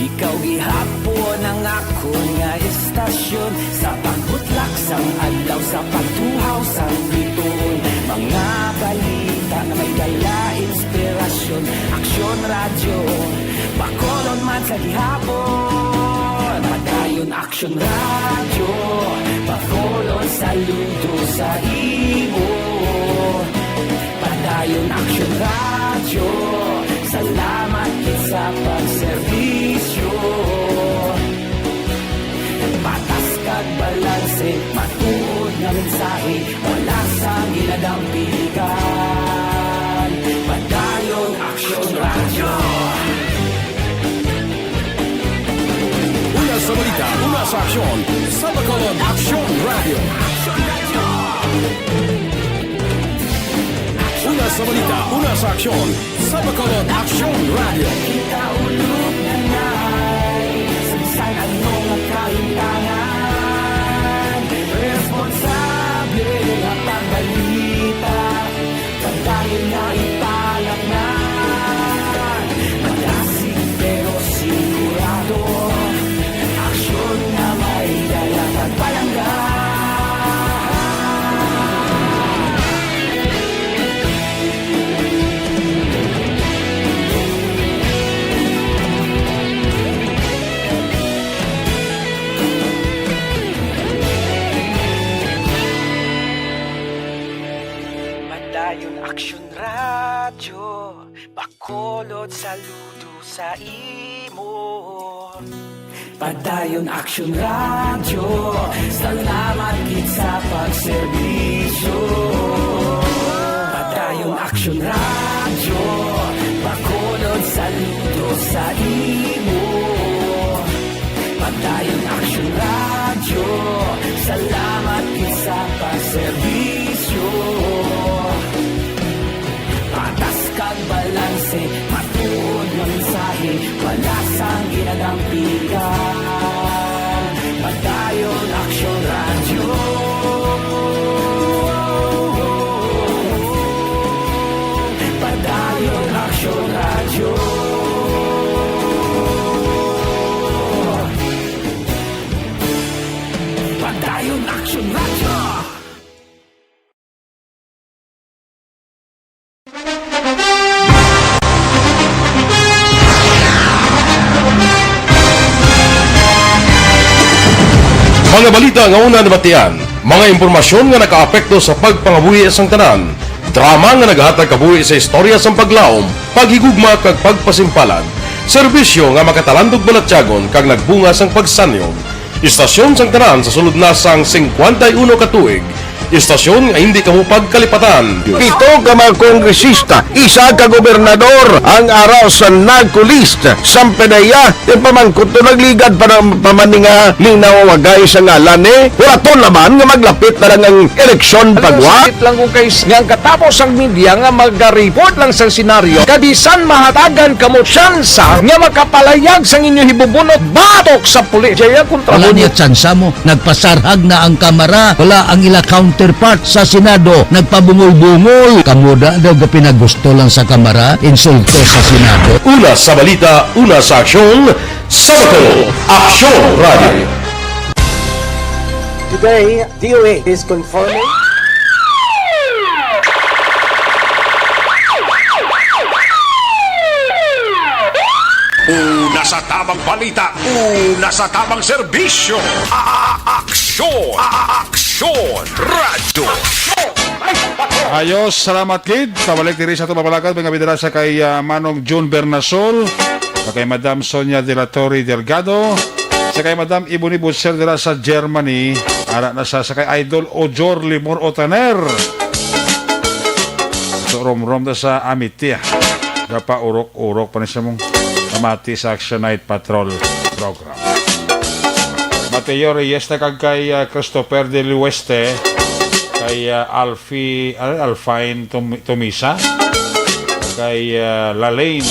S12: ikaw gihapon ang ako nga istasyon sa pagbutlak sang adlaw sa pagtuhaw sang biton. Mga balita na may dala inspirasyon, Aksyon Radio, Bacolod man sa gihapon. Padayon Aksyon Radio, Bacolod saludo sa imo. Padayon Aksyon Radio, salamat sa pagserbisyo. Patas kag balanse, matuod na mensahe, wala sang ginadampigan. Padayon Aksyon Radio.
S1: Una sa balita, una sa aksyon, sa Bacolod Aksyon Radio. Una sa balita, una sa aksyon, sa Bacolod Aksyon Radio.
S12: Kita ulog na na'y sabisan anong nakahintangan. Responsable at ang balita, pagdahin na ipalang na. Malasig pero sigurado, aksyon na may dalang at palanggan. Aksyon Radio, Bacolod saludo sa imo. Padayon Aksyon Radio, salamat gid sa pagserbisyo. Padayon Aksyon Radio, Bacolod saludo sa imo. Pagdayong Aksyon Radio, salamat sa paserbisyo. Patas kag balanse, matuod nga mensahe, walasang ginadampigan. Pagdayong Aksyon Radio. Pagdayong Aksyon Radio. Pagdayong Aksyon Radio.
S6: Mga balita nga una nabatian, mga impormasyon nga nakaapekto sa pagpangabuhi sang tanan, drama nga naghatag kabuhi sa istorya sang paglaom, paghigugma kag pagpasimpalan, serbisyo nga makatalandog balatyagon kag nagbunga sang pagsanyon, istasyon sang tanan sa sulod na sang 51 ka tuig, istasyon nga hindi kamupag kalipatan.
S13: Ito ka mga kongresista, isa ka gobernador ang araw sa nagkulist sa pedaya yung pamangkot to nagligad para pamaninga linawagay sa ngalan wala naman nga maglapit na lang ang eleksyon pagwa. Sakit lang kung kayo nga katapos ang media nga mag-report lang sa senaryo kabisan mahatagan kamo tsansa nga makapalayag sa inyo hibubunot batok sa pulis. Jaya kontra
S14: wala niya tsansa mo, nagpasarhag na ang kamara, wala ang ila counterpart sa Senado, nagpabungol-bungol. Kamuda daw ga pinagusto lang sa kamara, insulto sa Senado.
S6: Una sa balita, una sa aksyon, Sabado, Aksyon Radio.
S15: Today, DOA is confirming
S6: Una sa tamang balita, una sa tamang serbisyo, Aksyon! Aksyon! Radyo!
S3: Ayos, salamat kid. Pabalik diri sa itong papalakad. Mga bidarasa kay Manong June Bernasol, sa kay Madam Sonia de la Torre Delgado, sa kay Madam Ibuni Busser dira sa Germany, ara na sa kay Idol Ojor Limor Otaner. So, rom-rom na sa Amitia. Gapa urok-urok pa na siya mong amati sa Action Night Patrol program. Mateo Reyes na kag kay Christopher de Lueste, kay Alfine Tomisa, kay Lalaine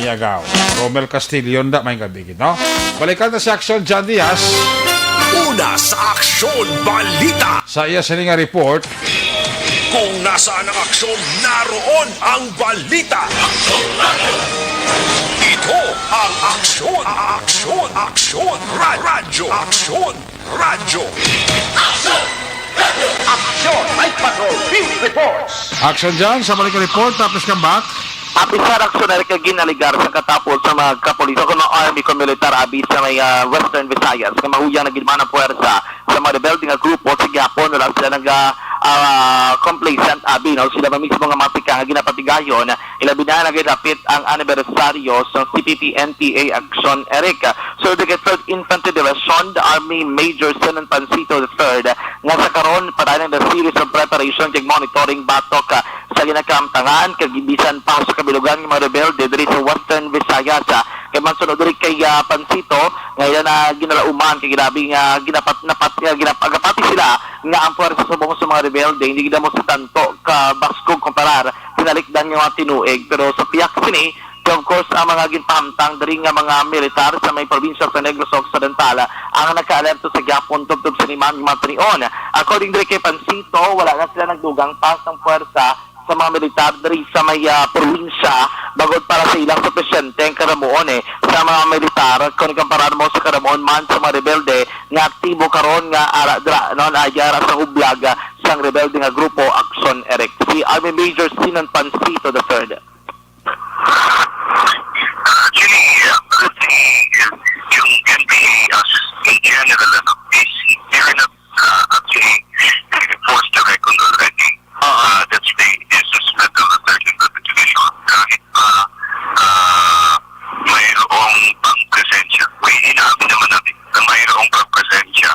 S3: Niagaw, Romel Castillo, may kabigit, no? Balikan na si Action John Diaz.
S6: Una sa Aksyon Balita.
S3: Sa iya sininga report,
S6: kung nasaan ang aksyon, naroon ang balita. Ito ang Aksyon, Aksyon, Aksyon, Radyo, Aksyon, Radyo.
S2: Aksyon Night Patrol Field Reports.
S3: Action John, sa balik report, tapos kang back.
S8: Apisar aksyoner kag ginaligar sa katapos sa mga kapuliso kung mga army kung militar abis sa may Western Visayas nga mahuyang na gidman ang puwersa sa mga rebelde nga grupo sa Gapon wala sila complacent abi no sila mismo nga matika nga ginapatigayon ilabi na nagidapit ang anibersaryo sa CPP NPA Action Eric. So the 3rd Infantry Division, the Army Major Senan Pancito III nga sa karon para ng series of preparation kag monitoring batok sa ginakamtangan kag gibisan pa sa kabilugan ng mga rebelde diri sa Western Visayas. Kay man sunod diri kay Pancito ngayon na ginalauman kay grabe nga ginapagapati sila nga ang puwersa sa bungos sa mga rebelde hindi gid mo sa tanto ka baskog komparar tinalikdan nga tinuig pero sa piyak sini of course ang mga ginpahamtang diri nga mga militar sa may probinsya sa Negros Occidental ang nakaalerto sa gyapon tubtob sa liman mga tanion. According diri kay Pancito wala na sila nagdugang pas ng puwersa sa mga militar diri sa may probinsya bagod para sa ilang supesyente ang karamuon sa mga militar kung ikamparar mo sa karamuon man sa mga rebelde nga aktibo karon nga ayara sa hublag sang rebelde nga grupo Action Eric. Si Army Major Sinan Pancito III.
S16: Actually, yung NPA in general is they're not actually forced to reckon already. That's the suspect of the 13th Division. Kahit mayroong pang-presensya, may inamin naman natin na mayroong pang-presensya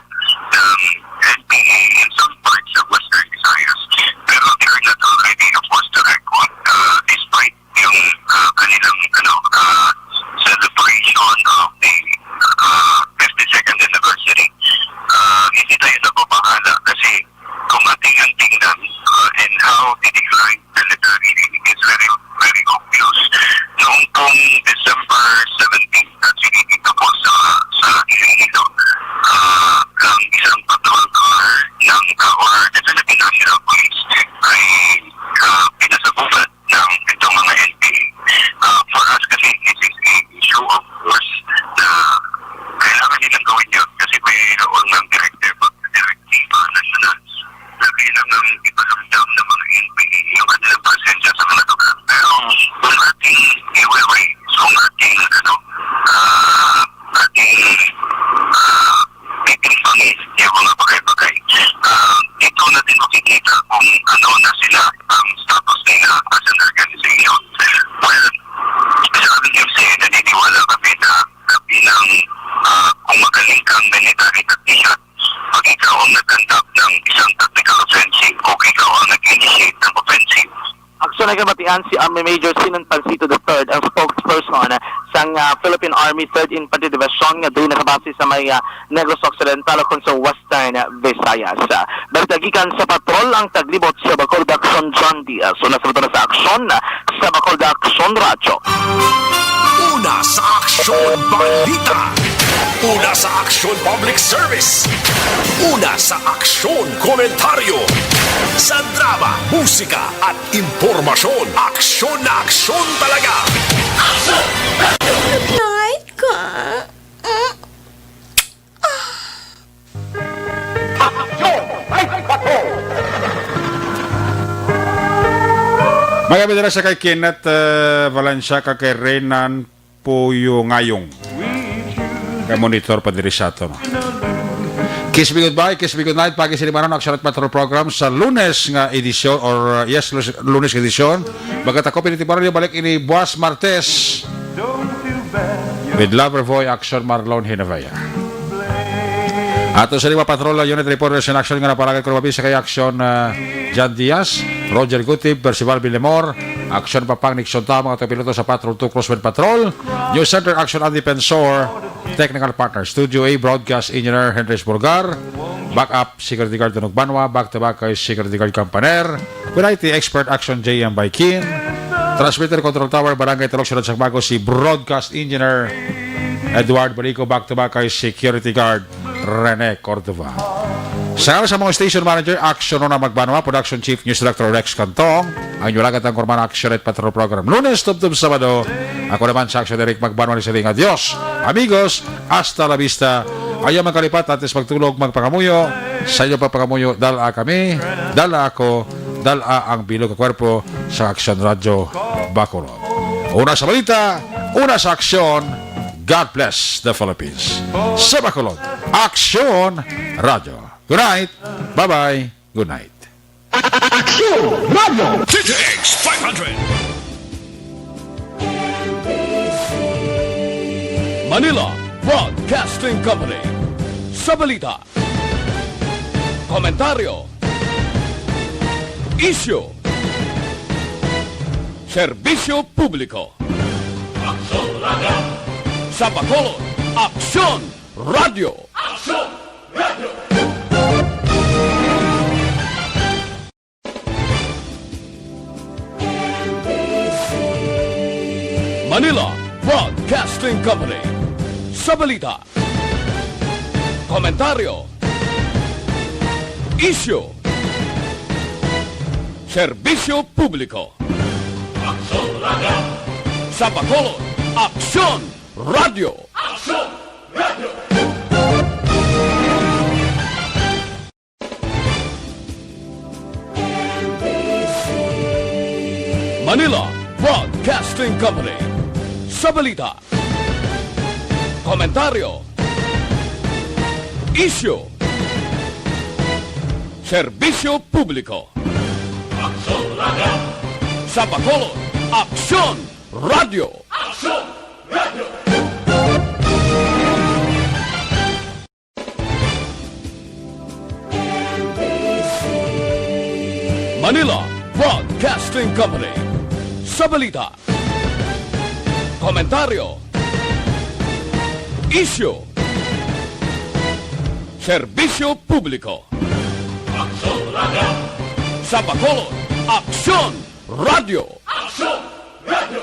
S16: ng NPA in some parts of Western Visayas. Pero they're not already forced to reckon despite yung kanilang military technician. Pag ikaw ang nag-conduct ng isang tactical offensive o ikaw ang nag-initiate ng offensive.
S8: Aksyon na kabatian si Army Major Sinon Pansito III, ang spokesperson sa Philippine Army 3rd Infantry Division nga doon nakabase sa may Negros Occidental kung sa Western Visayas. Bertagikan sa patrol ang taglibot sa Bacolod Action John Diaz. Una sa aksyon sa Bacolod Action Radyo.
S6: Una sa aksyon balita. Una sa aksyon public service. Una sa aksyon komentaryo. Sa drama, musika at impormasyon. Aksyon na aksyon talaga. Aksyon!
S12: Night ka.
S3: Magabi na siya kay Kenneth Valencia kay Renan Puyo Ngayong. Kay monitor pa diri sa ato. Kiss me goodbye, kiss me good night. Pagi sinimanon ang Action at Patrol program sa Lunes nga edisyon or Lunes edisyon. Bagat ako pinitibaran niyo balik ini Buwas Martes. With Loverboy Action Marlon Hinavaya. Ato sa lima patrol unit reporters in action nga napalagay ko mabisa kay Action Jan Diaz, Roger Gutib, Percival Villamor, Action Papang Nixon Tama, mga piloto sa Patrol 2 Crosswind Patrol, News Center Action Andy Pensor, Technical Partner, Studio A, Broadcast Engineer Henry Burgar, Backup Security Guard Tunog Banwa, Back to Back kay Security Guard Campaner, Variety Expert Action JM Baikin, Transmitter Control Tower, Barangay Talok Sunod Sagbago, si Broadcast Engineer Edward Barico, Back to Back kay Security Guard Rene Cordova. Sa mga station manager, Action na Magbanwa, Production Chief News Director Rex Cantong, ang inyulagat ang Korman Action at Patrol Program. Lunes, Tubtub, Sabado, ako naman sa Action Eric Magbanwa ni Saling. Adios, amigos, hasta la vista. Ayaw magkalipat, atis magtulog, magpangamuyo. Sa inyo pagpangamuyo, dala kami, dala ako, dala ang bilog ng kwerpo sa Action Radio Bacolod. Una sa balita, una sa aksyon. God bless the Philippines. Sa Bacolod, Action Radio. Good night. Bye-bye. Good night.
S6: Action Radio. TTX 500.
S1: Manila Broadcasting Company. Sa balita, komentaryo, isyu, serbisyo publiko. Action Radio. Sa Bacolod, Action Radio. Action Radio. Manila Broadcasting Company. Sa balita, komentaryo, isyu, serbisyo publiko. Action Radio. Sa Bacolod, Action Radio. Action Radio. Manila Broadcasting Company. Sa balita, komentaryo, isyu, serbisyo publiko. Action Radio. Sa Bacolod, Action Radio. Action Radio. Manila Broadcasting Company. Sa balita, komentaryo, isyu, serbisyo publiko. Action Radio. Sa Bacolod, Action Radio. Action Radio.